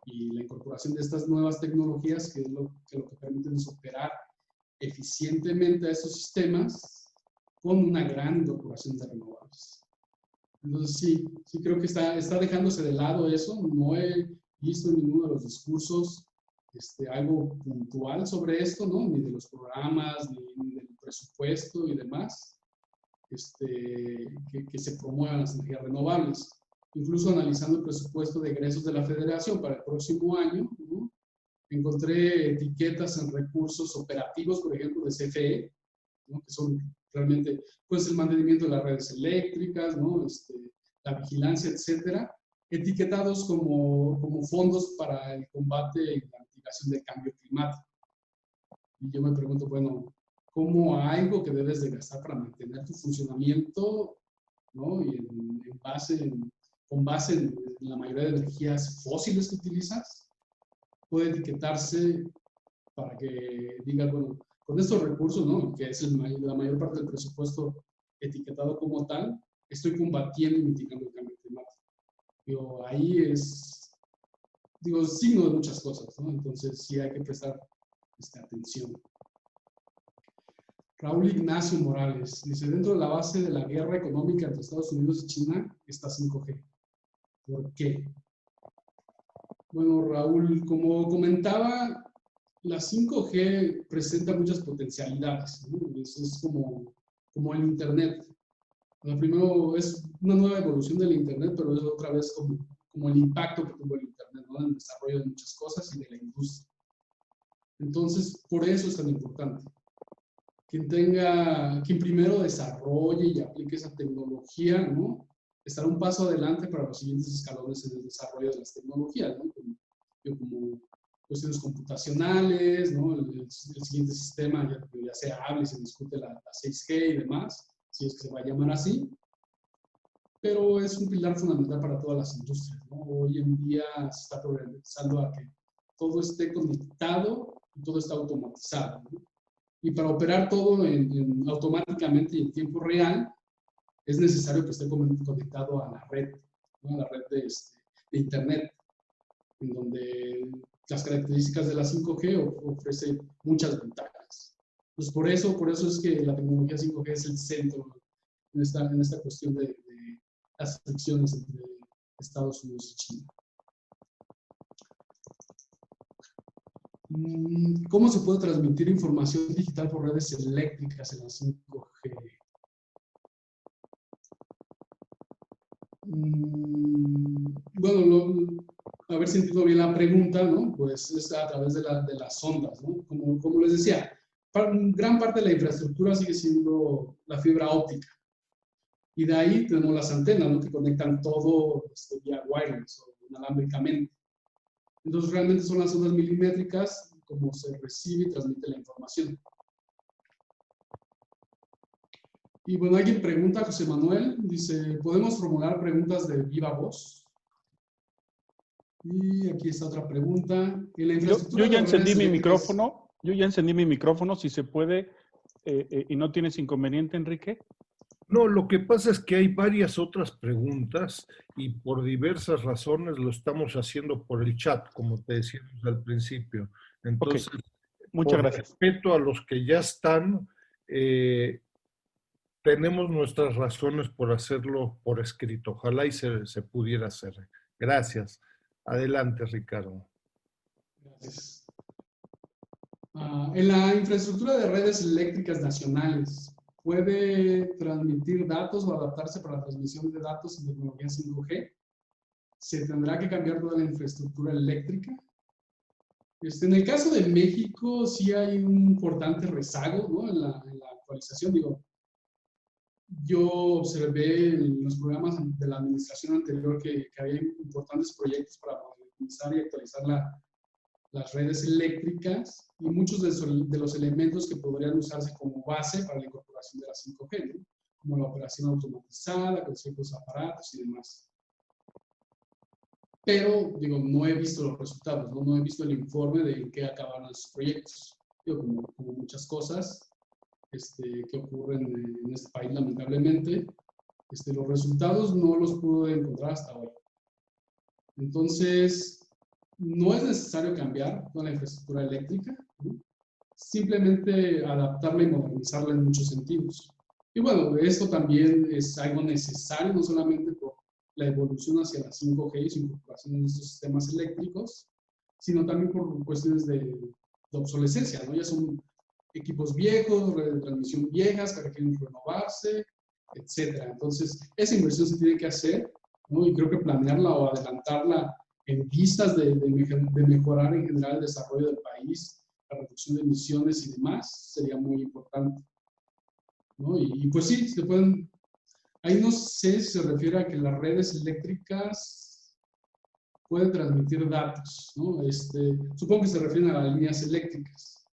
y la incorporación de estas nuevas tecnologías, que es lo que permiten operar eficientemente a estos sistemas con una gran incorporación de renovables. Entonces sí creo que está dejándose de lado eso. No he visto en ninguno de los discursos algo puntual sobre esto, ¿no?, ni de los programas, ni del presupuesto y demás, que se promuevan las energías renovables. incluso analizando el presupuesto de egresos de la Federación para el próximo año, ¿no? Encontré etiquetas en recursos operativos, por ejemplo, de CFE, ¿no? Que son realmente, pues, el mantenimiento de las redes eléctricas, ¿no? La vigilancia, etcétera, etiquetados como fondos para el combate y la mitigación del cambio climático. Y yo me pregunto, bueno, ¿cómo algo que debes de gastar para mantener tu funcionamiento, ¿no? Y con base en la mayoría de energías fósiles que utilizas, puede etiquetarse para que digas, bueno, con estos recursos, ¿no? Que es la mayor parte del presupuesto etiquetado como tal, estoy combatiendo y mitigando el cambio climático. Digo, ahí es, signo de muchas cosas, ¿no? Entonces sí hay que prestar atención. Raúl Ignacio Morales dice, dentro de la base de la guerra económica entre Estados Unidos y China está 5G. ¿Por qué? Bueno, Raúl, como comentaba, la 5G presenta muchas potencialidades, ¿no? Es como el Internet. Primero es una nueva evolución del Internet, pero es otra vez como el impacto que tuvo el Internet, ¿no? En el desarrollo de muchas cosas y de la industria. Entonces, por eso es tan importante. Quien primero desarrolle y aplique esa tecnología, ¿no? Estará un paso adelante para los siguientes escalones en el desarrollo de las tecnologías, ¿no? Como cuestiones computacionales, ¿no? El siguiente sistema ya se habla y se discute la 6G y demás, si es que se va a llamar así, pero es un pilar fundamental para todas las industrias, ¿no? Hoy en día se está progresando a que todo esté conectado y todo está automatizado, ¿no? Y para operar todo automáticamente y en tiempo real, es necesario que esté conectado a la red, ¿no? A la red de Internet, en donde las características de la 5G ofrece muchas ventajas. Pues por eso es que la tecnología 5G es el centro en esta cuestión de las fricciones entre Estados Unidos y China. ¿Cómo se puede transmitir información digital por redes eléctricas en la 5G? Bueno, haber sentido bien la pregunta, ¿no? Pues es a través de las ondas, ¿no? Como les decía, gran parte de la infraestructura sigue siendo la fibra óptica. Y de ahí tenemos las antenas, ¿no? Que conectan todo vía wireless o inalámbricamente. Entonces, realmente son las ondas milimétricas como se recibe y transmite la información. Y bueno, alguien pregunta, José Manuel, dice, ¿podemos formular preguntas de viva voz? Y aquí está otra pregunta. En la infraestructura yo ya encendí mi eléctricas... micrófono. Yo ya encendí mi micrófono, si se puede, y no tienes inconveniente, Enrique. No, lo que pasa es que hay varias otras preguntas y por diversas razones lo estamos haciendo por el chat, como te decíamos al principio. Entonces, okay. Muchas gracias. Respeto a los que ya están, tenemos nuestras razones por hacerlo por escrito. Ojalá y se pudiera hacer. Gracias. Adelante, Ricardo. Gracias. En la infraestructura de redes eléctricas nacionales, ¿puede transmitir datos o adaptarse para la transmisión de datos en tecnología 5G? ¿Se tendrá que cambiar toda la infraestructura eléctrica? En el caso de México, sí hay un importante rezago, ¿no? en la actualización. Yo observé en los programas de la administración anterior que había importantes proyectos para modernizar y actualizar las redes eléctricas y muchos de los elementos que podrían usarse como base para la incorporación de la 5G, ¿no? Como la operación automatizada, con ciertos aparatos y demás. Pero, no he visto los resultados, no he visto el informe de en qué acabaron esos proyectos. Como muchas cosas que ocurren en este país, lamentablemente, los resultados no los pude encontrar hasta hoy. Entonces, no es necesario cambiar toda la infraestructura eléctrica, ¿no? Simplemente adaptarla y modernizarla en muchos sentidos. Y bueno, esto también es algo necesario, no solamente por la evolución hacia la 5G y su incorporación en estos sistemas eléctricos, sino también por cuestiones de obsolescencia, ¿no? Ya son equipos viejos, redes de transmisión viejas que requieren renovarse, etc. Entonces, esa inversión se tiene que hacer ¿no? Y creo que planearla o adelantarla en vistas de mejorar en general el desarrollo del país, la reducción de emisiones y demás, sería muy importante, ¿no? Y pues sí, se pueden, ahí no sé si se refiere a que las redes eléctricas pueden transmitir datos, ¿no? Supongo que se refieren a las líneas eléctricas.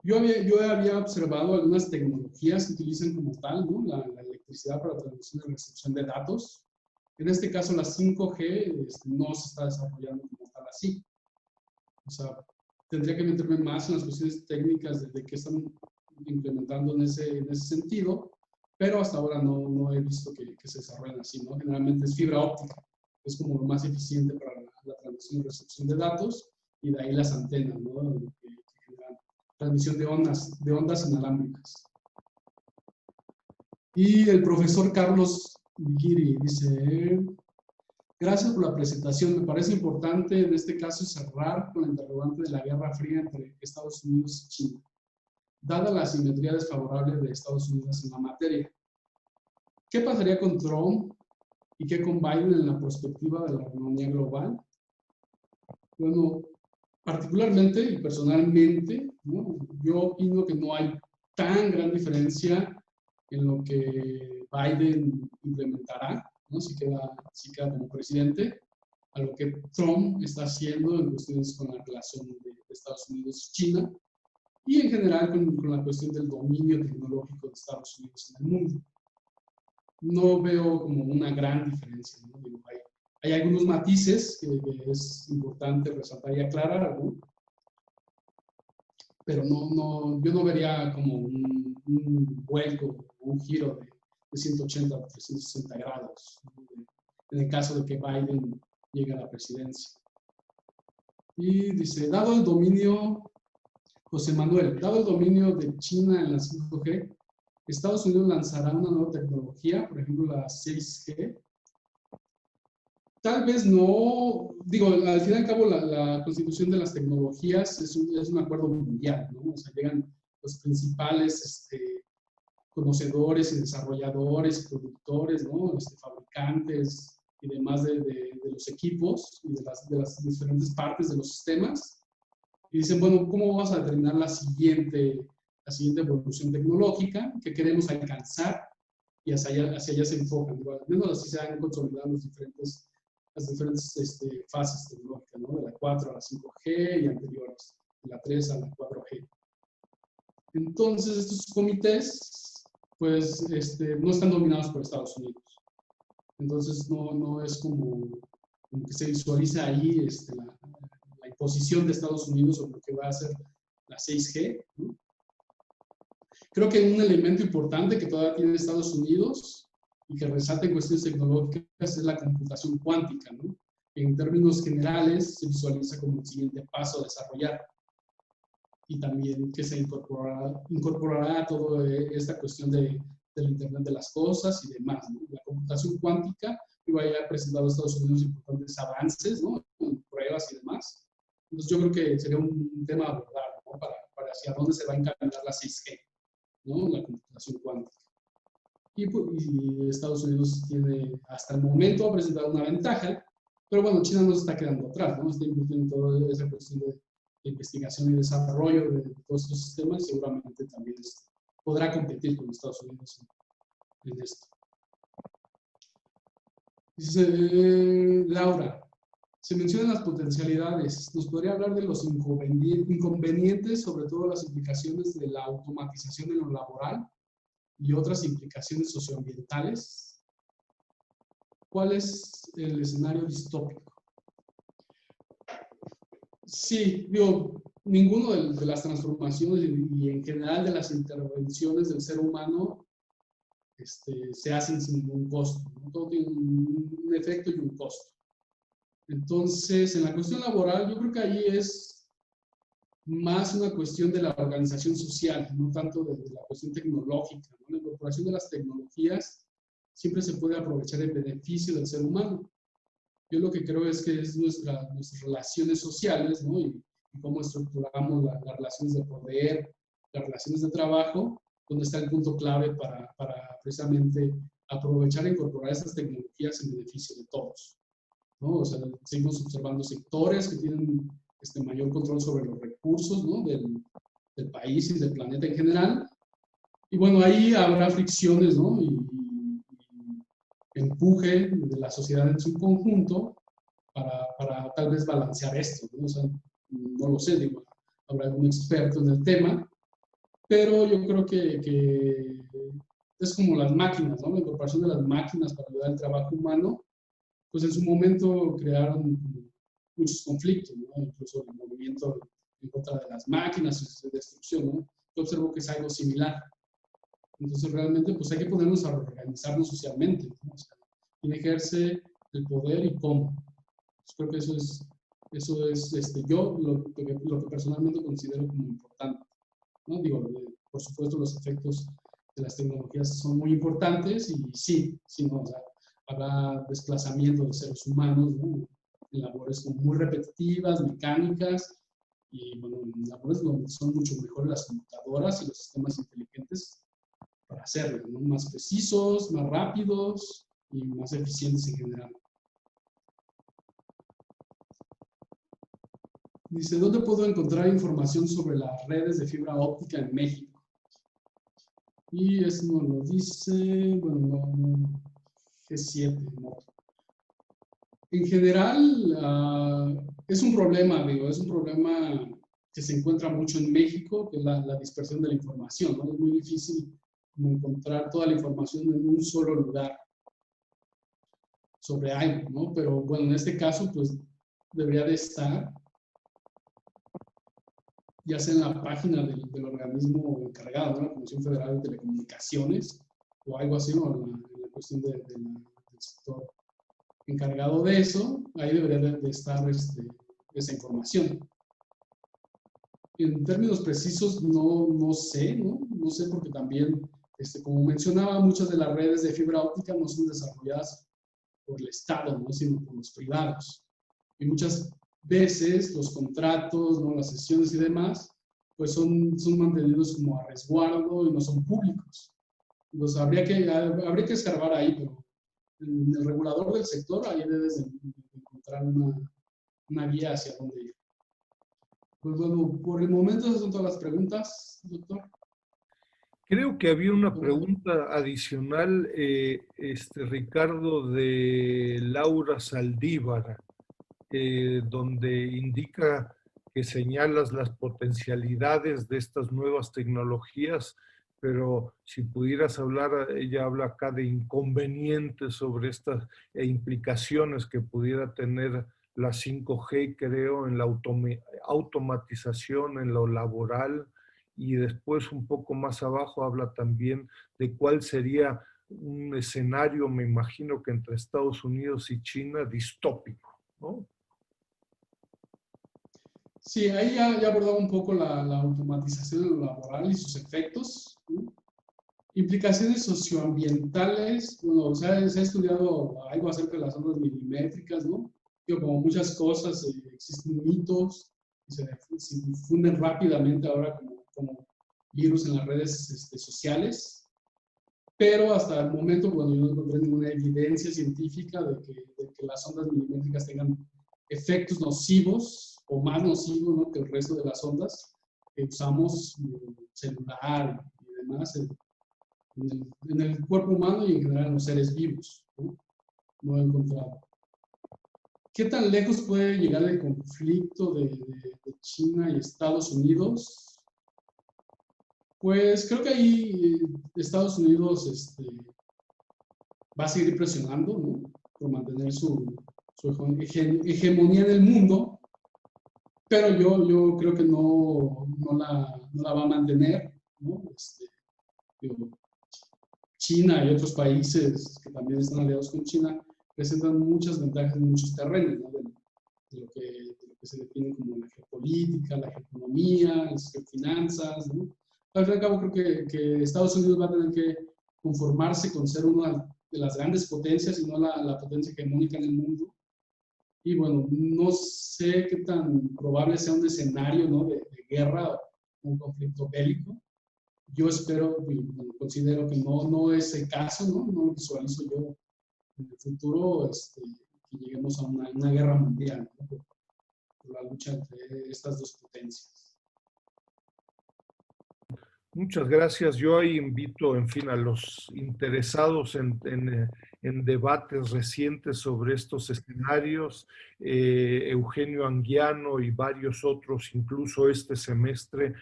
Yo había observado algunas tecnologías que utilizan como tal, ¿no? La electricidad para transmisión y recepción de datos. En este caso, la 5G no se está desarrollando como tal así. O sea, tendría que meterme más en las cuestiones técnicas de qué están implementando en ese sentido, pero hasta ahora no he visto que se desarrollen así, ¿no? Generalmente es fibra óptica, es como lo más eficiente para la transmisión y recepción de datos, y de ahí las antenas, ¿no? Que generan transmisión de ondas inalámbricas. Y el profesor Carlos Giri dice: gracias por la presentación. Me parece importante en este caso cerrar con la interrogante de la Guerra Fría entre Estados Unidos y China, dada la asimetría desfavorable de Estados Unidos en la materia. ¿Qué pasaría con Trump y qué con Biden en la perspectiva de la armonía global? Bueno, particularmente y personalmente, ¿no? Yo opino que no hay tan gran diferencia en lo que Biden implementará, ¿no? Si queda como presidente, a lo que Trump está haciendo en cuestiones con la relación de Estados Unidos y China, y en general con la cuestión del dominio tecnológico de Estados Unidos en el mundo. No veo como una gran diferencia, ¿no? Digo, hay algunos matices que es importante resaltar y aclarar, ¿no? Pero yo no vería como un vuelco, un giro de 180 o 360 grados, ¿no? En el caso de que Biden llegue a la presidencia. Y dice, dado el dominio, José Manuel, dado el dominio de China en la 5G, Estados Unidos lanzará una nueva tecnología, por ejemplo la 6G. Tal vez no, digo, al fin y al cabo la constitución de las tecnologías es un acuerdo mundial, ¿no? O sea, llegan los principales conocedores y desarrolladores y productores, ¿no? Fabricantes y demás de los equipos y de las diferentes partes de los sistemas. Y dicen, bueno, ¿cómo vamos a determinar la siguiente evolución tecnológica que queremos alcanzar? Y hacia allá se enfocan. Al menos así se han consolidado las diferentes fases tecnológicas, ¿no? De la 4 a la 5G y anteriores, de la 3 a la 4G. Entonces, estos comités, pues, no están dominados por Estados Unidos. Entonces, no es como que se visualiza ahí la imposición de Estados Unidos sobre lo que va a ser la 6G, ¿no? Creo que un elemento importante que todavía tiene Estados Unidos y que resalta en cuestiones tecnológicas es la computación cuántica, ¿no? En términos generales se visualiza como el siguiente paso a desarrollar. Y también que se incorporará a toda esta cuestión del Internet de las cosas y demás, ¿no? La computación cuántica iba a presentado a Estados Unidos importantes avances, ¿no? En pruebas y demás. Entonces yo creo que sería un tema a abordar, ¿no? Para hacia dónde se va a encaminar la 6G, ¿no? La computación cuántica. Y Estados Unidos tiene, hasta el momento, ha presentado una ventaja, pero bueno, China no se está quedando atrás, ¿no? Está invirtiendo en toda esa cuestión de investigación y desarrollo de todos estos sistemas, y seguramente también podrá competir con Estados Unidos en esto. Dice Laura, se mencionan las potencialidades. ¿Nos podría hablar de los inconvenientes, sobre todo las implicaciones de la automatización en lo laboral y otras implicaciones socioambientales? ¿Cuál es el escenario distópico? Sí, digo, ninguno de las transformaciones y en general de las intervenciones del ser humano se hacen sin ningún costo, ¿no? Todo tiene un efecto y un costo. Entonces, en la cuestión laboral, yo creo que ahí es más una cuestión de la organización social, no tanto de la cuestión tecnológica, ¿no? La incorporación de las tecnologías siempre se puede aprovechar en beneficio del ser humano. Yo lo que creo es que es nuestras relaciones sociales, ¿no? Y cómo estructuramos las relaciones de poder, las relaciones de trabajo, donde está el punto clave para precisamente aprovechar e incorporar estas tecnologías en beneficio de todos, ¿no? O sea, seguimos observando sectores que tienen mayor control sobre los recursos, ¿no? del país y del planeta en general. Y bueno, ahí habrá fricciones, ¿no? y empuje de la sociedad en su conjunto para tal vez balancear esto, ¿no? O sea, no lo sé, digo, habrá algún experto en el tema, pero yo creo que es como las máquinas, ¿no? La incorporación de las máquinas para ayudar al trabajo humano, pues en su momento crearon muchos conflictos, ¿no? Incluso el movimiento en contra de las máquinas y su destrucción, ¿no? Yo observo que es algo similar. Entonces realmente pues hay que ponernos a organizarnos socialmente, ¿no? O sea, quién ejerce el poder y cómo. Pues creo que eso es yo lo que personalmente considero como importante, ¿no? Digo, por supuesto los efectos de las tecnologías son muy importantes y sí, ¿no? O sea, habrá desplazamiento de seres humanos, ¿no? En labores como muy repetitivas, mecánicas, y bueno, en labores donde son mucho mejores las computadoras y los sistemas inteligentes para hacerlo, ¿no? Más precisos, más rápidos y más eficientes en general. Dice, ¿dónde puedo encontrar información sobre las redes de fibra óptica en México? Y eso no lo dice, bueno, no, G7, no. En general, es un problema, digo, es un problema que se encuentra mucho en México, que es la dispersión de la información, ¿no? Es muy difícil como encontrar toda la información en un solo lugar sobre algo, ¿no? Pero bueno, en este caso, pues debería de estar, ya sea en la página del organismo encargado, ¿no? La Comisión Federal de Telecomunicaciones, o algo así, o en la cuestión del sector encargado de eso, ahí debería de estar esa información. En términos precisos, no sé, ¿no? No sé porque también, como mencionaba, muchas de las redes de fibra óptica no son desarrolladas por el Estado, ¿no? Sino por los privados. Y muchas veces los contratos, ¿no? Las sesiones y demás, pues son mantenidos como a resguardo y no son públicos. Entonces habría que escarbar ahí, pero en el regulador del sector, ahí debes de encontrar una guía hacia dónde ir. Pues bueno, por el momento esas son todas las preguntas, doctor. Creo que había una pregunta adicional, Ricardo, de Laura Saldívar, donde indica que señalas las potencialidades de estas nuevas tecnologías, pero si pudieras hablar, ella habla acá de inconvenientes sobre estas implicaciones que pudiera tener la 5G, creo, en la automatización, en lo laboral, y después un poco más abajo habla también de cuál sería un escenario, me imagino que entre Estados Unidos y China, distópico, ¿no? Sí, ahí ya abordaba un poco la automatización en lo laboral y sus efectos, ¿no? Implicaciones socioambientales, bueno, o sea, se ha estudiado algo acerca de las ondas milimétricas, ¿no? Digo, como muchas cosas, existen mitos y se difunden rápidamente ahora como virus en las redes sociales, pero hasta el momento, bueno, yo no encontré ninguna evidencia científica de que las ondas milimétricas tengan efectos nocivos o más nocivos, ¿no? Que el resto de las ondas que usamos celular y demás en el cuerpo humano y en general en los seres vivos, ¿no? No he encontrado. ¿Qué tan lejos puede llegar el conflicto de China y Estados Unidos? Pues creo que ahí Estados Unidos va a seguir presionando, ¿no? Por mantener su hegemonía en el mundo, pero yo creo que no la va a mantener, ¿no? Digo, China y otros países que también están aliados con China presentan muchas ventajas en muchos terrenos, ¿no? de lo que se define como la geopolítica, la geoeconomía, las geofinanzas, ¿no? Al fin y al cabo creo que Estados Unidos va a tener que conformarse con ser una de las grandes potencias y no la potencia hegemónica en el mundo. Y bueno, no sé qué tan probable sea un escenario, ¿no? de guerra o un conflicto bélico. Yo espero, considero que no es el caso, no lo visualizo yo en el futuro, que lleguemos a una guerra mundial, ¿no? Por la lucha entre estas dos potencias. Muchas gracias. Yo ahí invito, en fin, a los interesados en debates recientes sobre estos escenarios, Eugenio Anguiano y varios otros, incluso este semestre,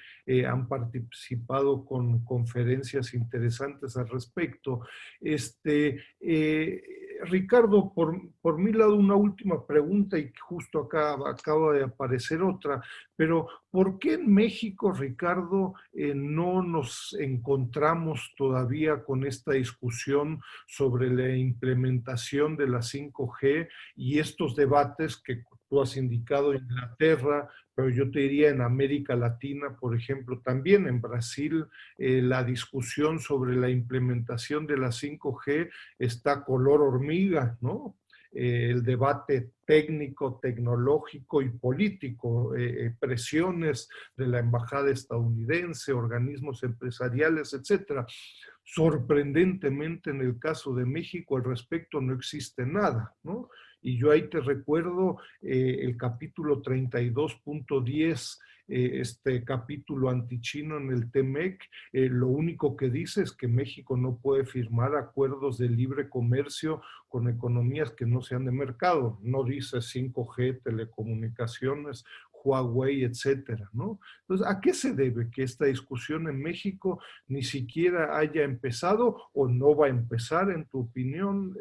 han participado con conferencias interesantes al respecto. Ricardo, por mi lado, una última pregunta, y justo acá acaba de aparecer otra, pero ¿por qué en México, Ricardo, no nos encontramos todavía con esta discusión sobre la implementación de la 5G y estos debates que tú has indicado en Inglaterra, pero yo te diría en América Latina, por ejemplo, también en Brasil, la discusión sobre la implementación de la 5G está color hormiga, ¿no? El debate técnico, tecnológico y político, presiones de la embajada estadounidense, organismos empresariales, etcétera. Sorprendentemente, en el caso de México, al respecto no existe nada, ¿no? Y yo ahí te recuerdo el capítulo 32.10, este capítulo antichino en el TEMEC, lo único que dice es que México no puede firmar acuerdos de libre comercio con economías que no sean de mercado. No dice 5G, telecomunicaciones, Huawei, etcétera, ¿no? Entonces, ¿a qué se debe que esta discusión en México ni siquiera haya empezado o no va a empezar, en tu opinión?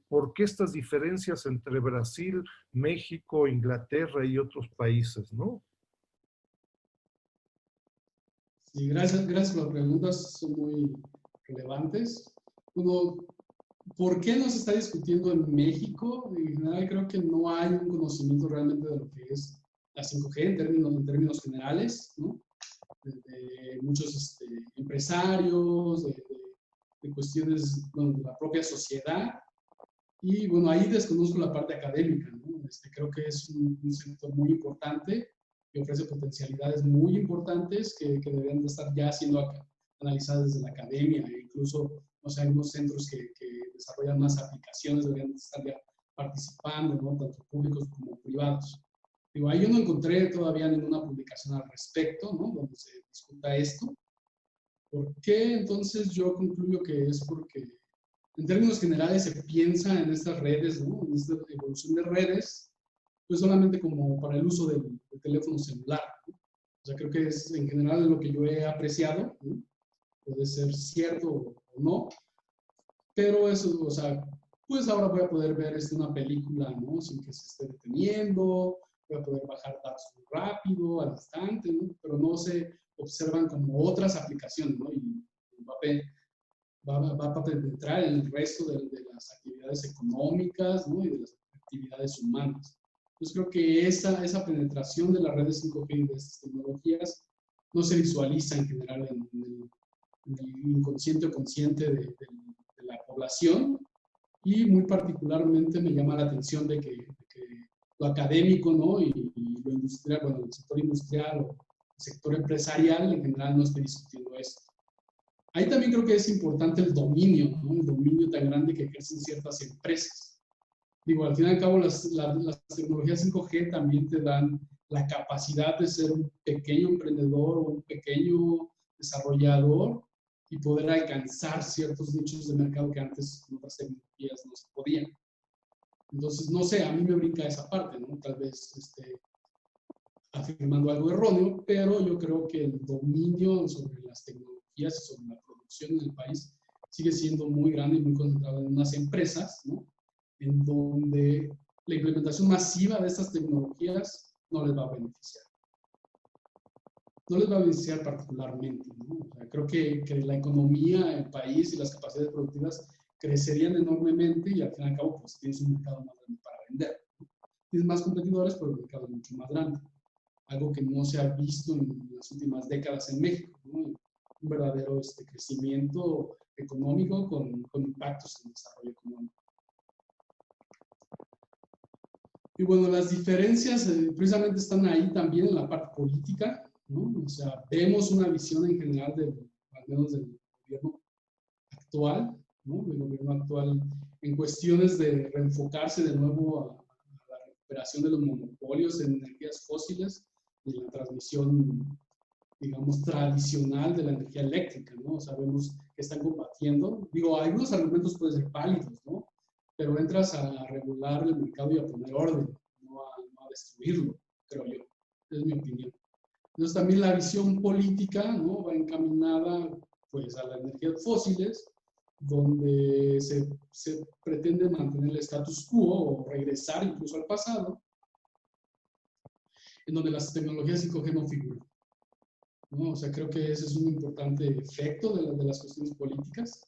¿Por qué estas diferencias entre Brasil, México, Inglaterra y otros países, no? Sí, gracias por las preguntas, son muy relevantes. Uno, ¿por qué no se está discutiendo en México? En general creo que no hay un conocimiento realmente de lo que es la 5G en términos generales, ¿no? De muchos empresarios, de cuestiones, bueno, de la propia sociedad. Y bueno, ahí desconozco la parte académica, ¿no? Creo que es un sector muy importante que ofrece potencialidades muy importantes que deberían de estar ya siendo analizadas desde la academia, e incluso, no sé, algunos centros que desarrollan más aplicaciones deberían de estar ya participando, ¿no? Tanto públicos como privados. Digo, ahí yo no encontré todavía ninguna publicación al respecto, ¿no? Donde se discuta esto. ¿Por qué? Entonces yo concluyo que es porque en términos generales se piensa en estas redes, ¿no? En esta evolución de redes, pues solamente como para el uso del teléfono celular, ¿no? O sea, creo que es en general lo que yo he apreciado, ¿no? Puede ser cierto o no, pero eso, o sea, pues ahora voy a poder ver una película, ¿no? Sin que se esté deteniendo, voy a poder bajar datos muy rápido, al instante, ¿no? Pero no se observan como otras aplicaciones, ¿no? Y va a penetrar en el resto de las actividades económicas, ¿no? Y de las actividades humanas. Entonces creo que esa penetración de las redes 5G y de estas tecnologías no se visualiza en general en el inconsciente o consciente de la población, y muy particularmente me llama la atención de que lo académico, ¿no? y lo industrial, bueno, el sector industrial o el sector empresarial en general no esté discutiendo esto. Ahí también creo que es importante el dominio, ¿no? El dominio tan grande que ejercen ciertas empresas. Digo, al fin y al cabo, las tecnologías 5G también te dan la capacidad de ser un pequeño emprendedor o un pequeño desarrollador y poder alcanzar ciertos nichos de mercado que antes con otras tecnologías no se podían. Entonces, no sé, a mí me brinca esa parte, ¿no? Tal vez afirmando algo erróneo, pero yo creo que el dominio sobre las tecnologías y sobre la producción en el país sigue siendo muy grande y muy concentrado en unas empresas, ¿no? En donde la implementación masiva de estas tecnologías no les va a beneficiar. No les va a beneficiar particularmente, ¿no? O sea, creo que la economía, el país y las capacidades productivas crecerían enormemente y al fin y al cabo pues tienes un mercado más grande para vender, ¿no? Tienes más competidores, pero el mercado es mucho más grande. Algo que no se ha visto en las últimas décadas en México, ¿no? Un verdadero crecimiento económico con impactos en el desarrollo económico. Y bueno, las diferencias precisamente están ahí también en la parte política, ¿no? O sea, vemos una visión en general de al menos del gobierno actual, ¿no? Del gobierno actual, en cuestiones de reenfocarse de nuevo a la recuperación de los monopolios en energías fósiles y la transmisión, digamos, tradicional de la energía eléctrica, ¿no? Sabemos que están combatiendo. Digo, algunos argumentos pueden ser válidos, ¿no? Pero entras a regular el mercado y a poner orden, no a destruirlo, creo yo. Es mi opinión. Entonces, también la visión política, ¿no? Va encaminada, pues, a las energías fósiles, donde se pretende mantener el status quo o regresar incluso al pasado, en donde las tecnologías 5G no figuran, ¿no? O sea, creo que ese es un importante efecto de las cuestiones políticas.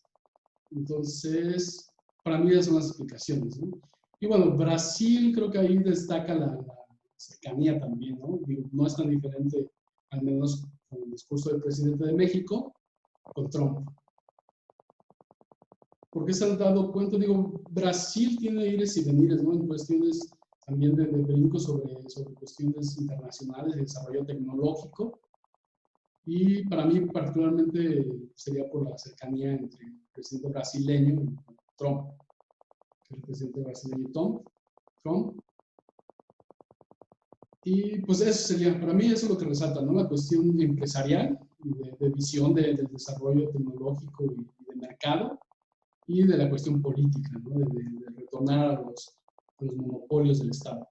Entonces, para mí esas son las explicaciones, ¿no? Y bueno, Brasil creo que ahí destaca la cercanía también, ¿no? Digo, no es tan diferente, al menos con el discurso del presidente de México, con Trump. ¿Por qué se han dado cuenta? Digo, Brasil tiene ires y venires, ¿no? En cuestiones también de brinco sobre cuestiones internacionales de desarrollo tecnológico. Y para mí particularmente sería por la cercanía entre el presidente brasileño y Trump, que es el presidente brasileño Trump. Y pues eso sería, para mí eso es lo que resalta, ¿no? La cuestión empresarial, de visión del desarrollo tecnológico y de mercado, y de la cuestión política, ¿no? De retornar a los monopolios del Estado.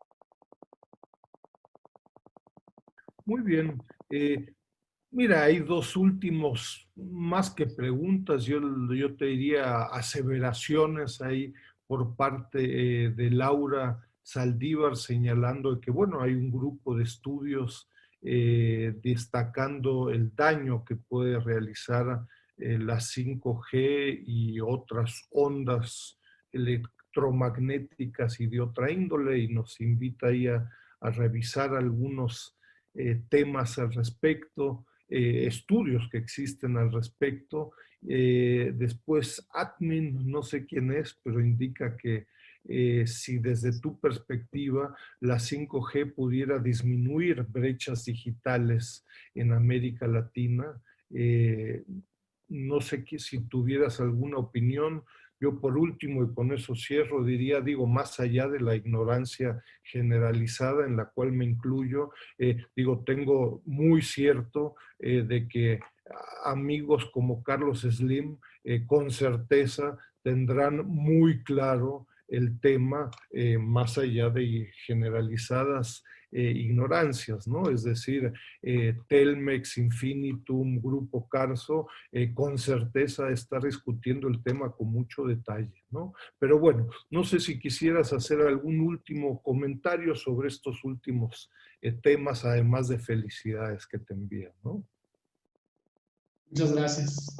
Muy bien. Mira, hay dos últimos, más que preguntas, yo te diría aseveraciones ahí por parte de Laura Saldívar señalando que, bueno, hay un grupo de estudios destacando el daño que puede realizar la 5G y otras ondas electromagnéticas y de otra índole, y nos invita ahí a revisar algunos temas al respecto. Estudios que existen al respecto. Después, Admin, no sé quién es, pero indica que si desde tu perspectiva la 5G pudiera disminuir brechas digitales en América Latina, no sé si tuvieras alguna opinión. Yo por último, y con eso cierro, digo, más allá de la ignorancia generalizada en la cual me incluyo, tengo muy cierto de que amigos como Carlos Slim con certeza tendrán muy claro el tema más allá de generalizadas ignorancias, ¿no? Es decir, Telmex, Infinitum, Grupo Carso, con certeza estar discutiendo el tema con mucho detalle, ¿no? Pero bueno, no sé si quisieras hacer algún último comentario sobre estos últimos temas, además de felicidades que te envían, ¿no? Muchas gracias.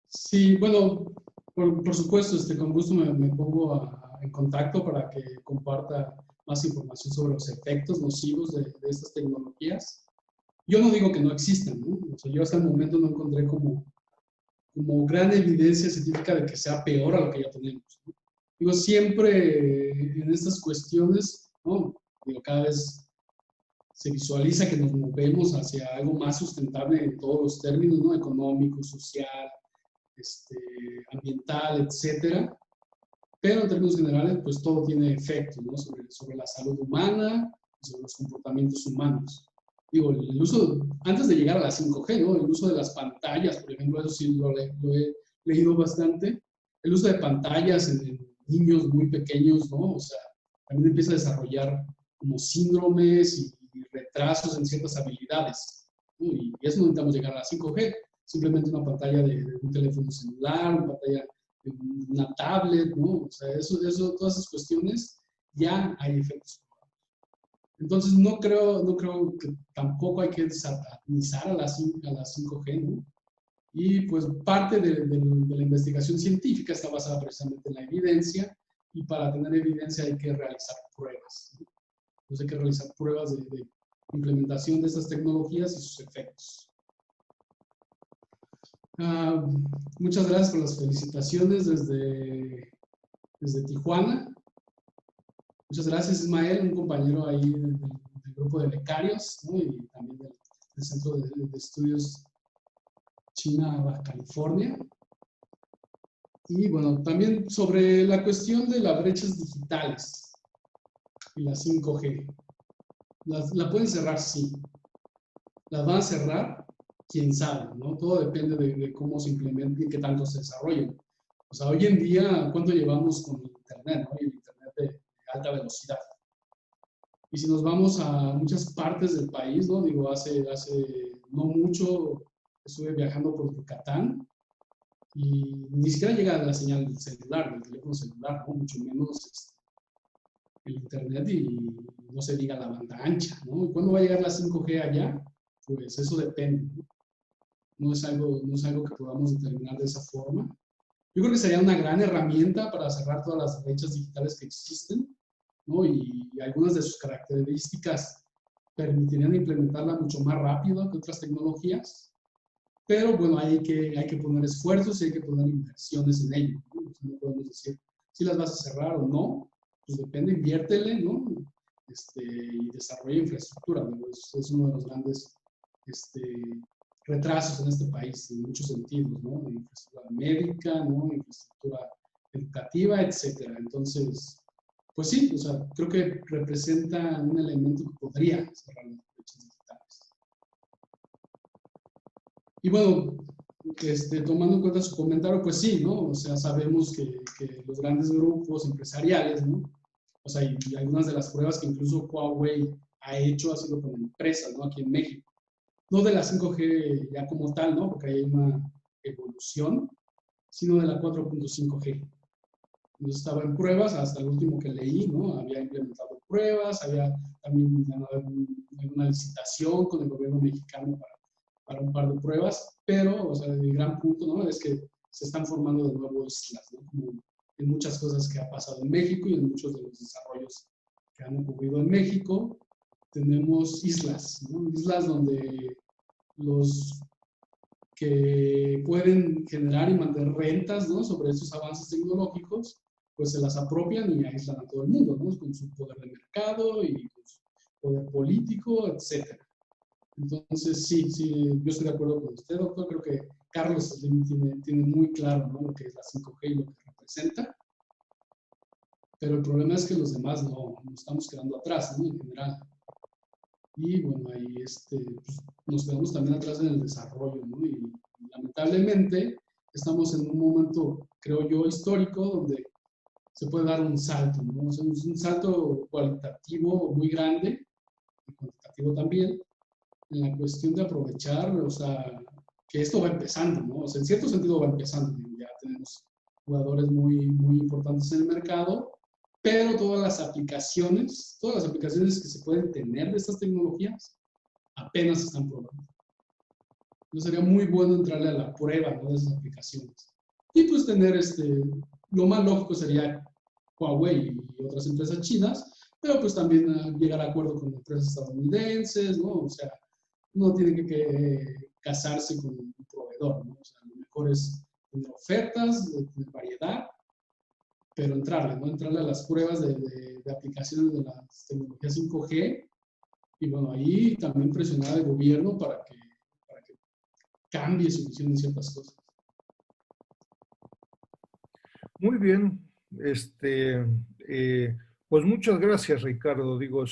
Sí, bueno, por supuesto, con gusto me pongo en contacto para que comparta más información sobre los efectos nocivos de estas tecnologías. Yo no digo que no existan, ¿no? O sea, yo hasta el momento no encontré como gran evidencia científica de que sea peor a lo que ya tenemos, ¿no? Digo, siempre en estas cuestiones, ¿no? Digo, cada vez se visualiza que nos movemos hacia algo más sustentable en todos los términos, ¿no? Económico, social, ambiental, etcétera. Pero en términos generales, pues todo tiene efectos, ¿no? Sobre la salud humana y sobre los comportamientos humanos. Digo, el uso, antes de llegar a la 5G, ¿no? El uso de las pantallas, por ejemplo, eso sí lo he leído bastante. El uso de pantallas en niños muy pequeños, ¿no? O sea, también empieza a desarrollar como síndromes y retrasos en ciertas habilidades, ¿no? Y eso no necesitamos llegar a la 5G. Simplemente una pantalla de un teléfono celular, una pantalla de una tablet, ¿no? O sea, todas esas cuestiones ya hay efectos. Entonces, no creo que tampoco hay que satanizar a la 5G, ¿no? Y pues parte de la investigación científica está basada precisamente en la evidencia, y para tener evidencia hay que realizar pruebas, ¿no? Entonces hay que realizar pruebas de implementación de estas tecnologías y sus efectos. Muchas gracias por las felicitaciones desde Tijuana. Muchas gracias, Ismael, un compañero ahí del grupo de becarios, ¿no? Y también del Centro de Estudios China, Baja California. Y bueno, también sobre la cuestión de las brechas digitales y la 5G. ¿La pueden cerrar? Sí. ¿Las van a cerrar? Quién sabe, ¿no? Todo depende de cómo se implementen y qué tanto se desarrollen. O sea, hoy en día, ¿cuánto llevamos con el Internet, ¿no? Y el Internet de alta velocidad. Y si nos vamos a muchas partes del país, ¿no? Digo, hace no mucho estuve viajando por Yucatán y ni siquiera llega la señal del celular, del teléfono celular, ¿no? Mucho menos el Internet y no se diga la banda ancha, ¿no? ¿Cuándo va a llegar la 5G allá? Pues eso depende, ¿no? No es algo que podamos determinar de esa forma. Yo creo que sería una gran herramienta para cerrar todas las brechas digitales que existen, ¿no? Y algunas de sus características permitirían implementarla mucho más rápido que otras tecnologías, pero bueno, hay que poner esfuerzos y hay que poner inversiones en ello, ¿no? O sea, no podemos decir si las vas a cerrar o no, pues depende, inviértele, ¿no? Y desarrolla infraestructura, ¿no? Es uno de los grandes retrasos en este país, en muchos sentidos, ¿no? Infraestructura médica, ¿no? Infraestructura educativa, etcétera. Entonces, pues sí, o sea, creo que representa un elemento que podría cerrar las brechas digitales. Y bueno, tomando en cuenta su comentario, pues sí, ¿no? O sea, sabemos que los grandes grupos empresariales, ¿no? O sea, y algunas de las pruebas que incluso Huawei ha hecho ha sido con empresas, ¿no? Aquí en México. No de la 5G ya como tal, ¿no? Porque hay una evolución, sino de la 4.5G. Entonces estaba en pruebas, hasta el último que leí, ¿no? Había implementado pruebas, había también ganado una licitación con el gobierno mexicano para un par de pruebas, pero, o sea, el gran punto, ¿no? Es que se están formando de nuevo islas, ¿no? Como en muchas cosas que ha pasado en México y en muchos de los desarrollos que han ocurrido en México, tenemos islas, ¿no? Islas donde los que pueden generar y mantener rentas, ¿no? Sobre estos avances tecnológicos, pues se las apropian y aíslan a todo el mundo, ¿no? Con su poder de mercado y con su poder político, etc. Entonces, sí, yo estoy de acuerdo con usted, doctor. Creo que Carlos Slim tiene muy claro, ¿no? Lo que es la 5G y lo que representa. Pero el problema es que los demás no estamos quedando atrás, ¿no? En general. Y bueno, ahí pues, nos quedamos también atrás en el desarrollo, ¿no? Y lamentablemente estamos en un momento, creo yo, histórico donde se puede dar un salto, ¿no? O sea, un salto cualitativo muy grande, y cuantitativo también, en la cuestión de aprovechar, o sea, que esto va empezando, ¿no? O sea, en cierto sentido va empezando, ya tenemos jugadores muy, muy importantes en el mercado, pero todas las aplicaciones que se pueden tener de estas tecnologías apenas se están probando. Entonces sería muy bueno entrarle a la prueba, ¿no? De esas aplicaciones. Y pues tener lo más lógico sería Huawei y otras empresas chinas, pero pues también llegar a acuerdo con empresas estadounidenses, ¿no? O sea, no tiene que casarse con un proveedor, ¿no? O sea, lo mejor es tener ofertas, tener variedad, pero entrarle, ¿no? Entrarle a las pruebas de aplicaciones de las tecnologías 5G y bueno, ahí también presionar al gobierno para que cambie su visión en ciertas cosas. Muy bien. Pues muchas gracias, Ricardo. Digo,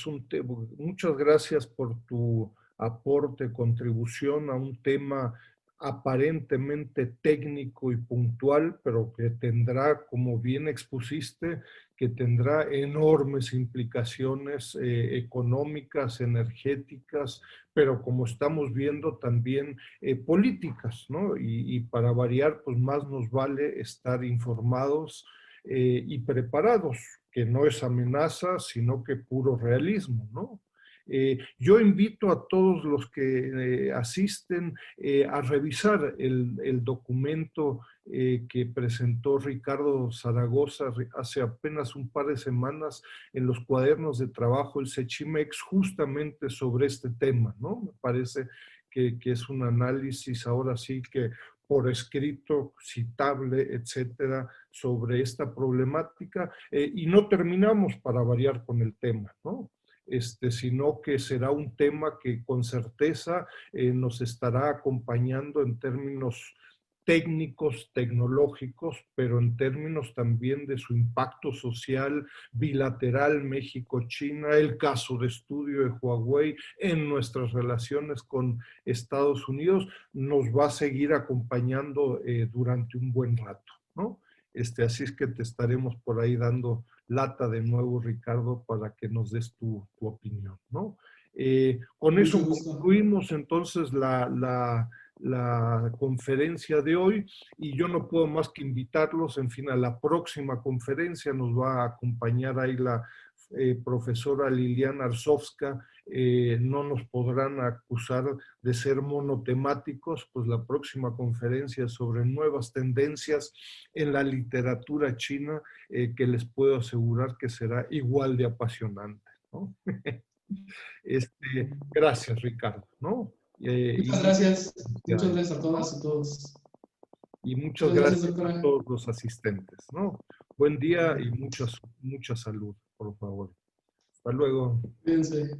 muchas gracias por tu aporte, contribución a un tema aparentemente técnico y puntual, pero que tendrá, como bien expusiste, que tendrá enormes implicaciones económicas, energéticas, pero como estamos viendo también políticas, ¿no? Y para variar, pues más nos vale estar informados y preparados, que no es amenaza, sino que puro realismo, ¿no? Yo invito a todos los que asisten a revisar el documento que presentó Ricardo Zaragoza hace apenas un par de semanas en los cuadernos de trabajo, el Sechimex, justamente sobre este tema, ¿no? Me parece que es un análisis ahora sí que por escrito, citable, etcétera, sobre esta problemática, y no terminamos para variar con el tema, ¿no? sino que será un tema que con certeza nos estará acompañando en términos técnicos, tecnológicos, pero en términos también de su impacto social bilateral México-China, el caso de estudio de Huawei en nuestras relaciones con Estados Unidos, nos va a seguir acompañando durante un buen rato, ¿no? Así es que te estaremos por ahí dando lata de nuevo, Ricardo, para que nos des tu opinión, ¿no? Con eso concluimos entonces la conferencia de hoy y yo no puedo más que invitarlos, en fin, a la próxima conferencia. Nos va a acompañar ahí la profesora Liliana Arsovska. No nos podrán acusar de ser monotemáticos, pues la próxima conferencia sobre nuevas tendencias en la literatura china, que les puedo asegurar que será igual de apasionante, ¿no? Gracias, Ricardo, ¿no? Muchas gracias. Muchas gracias a todas y todos. Y muchas gracias a todos los asistentes, ¿no? Buen día y mucha salud, por favor. Hasta luego. Cuídense.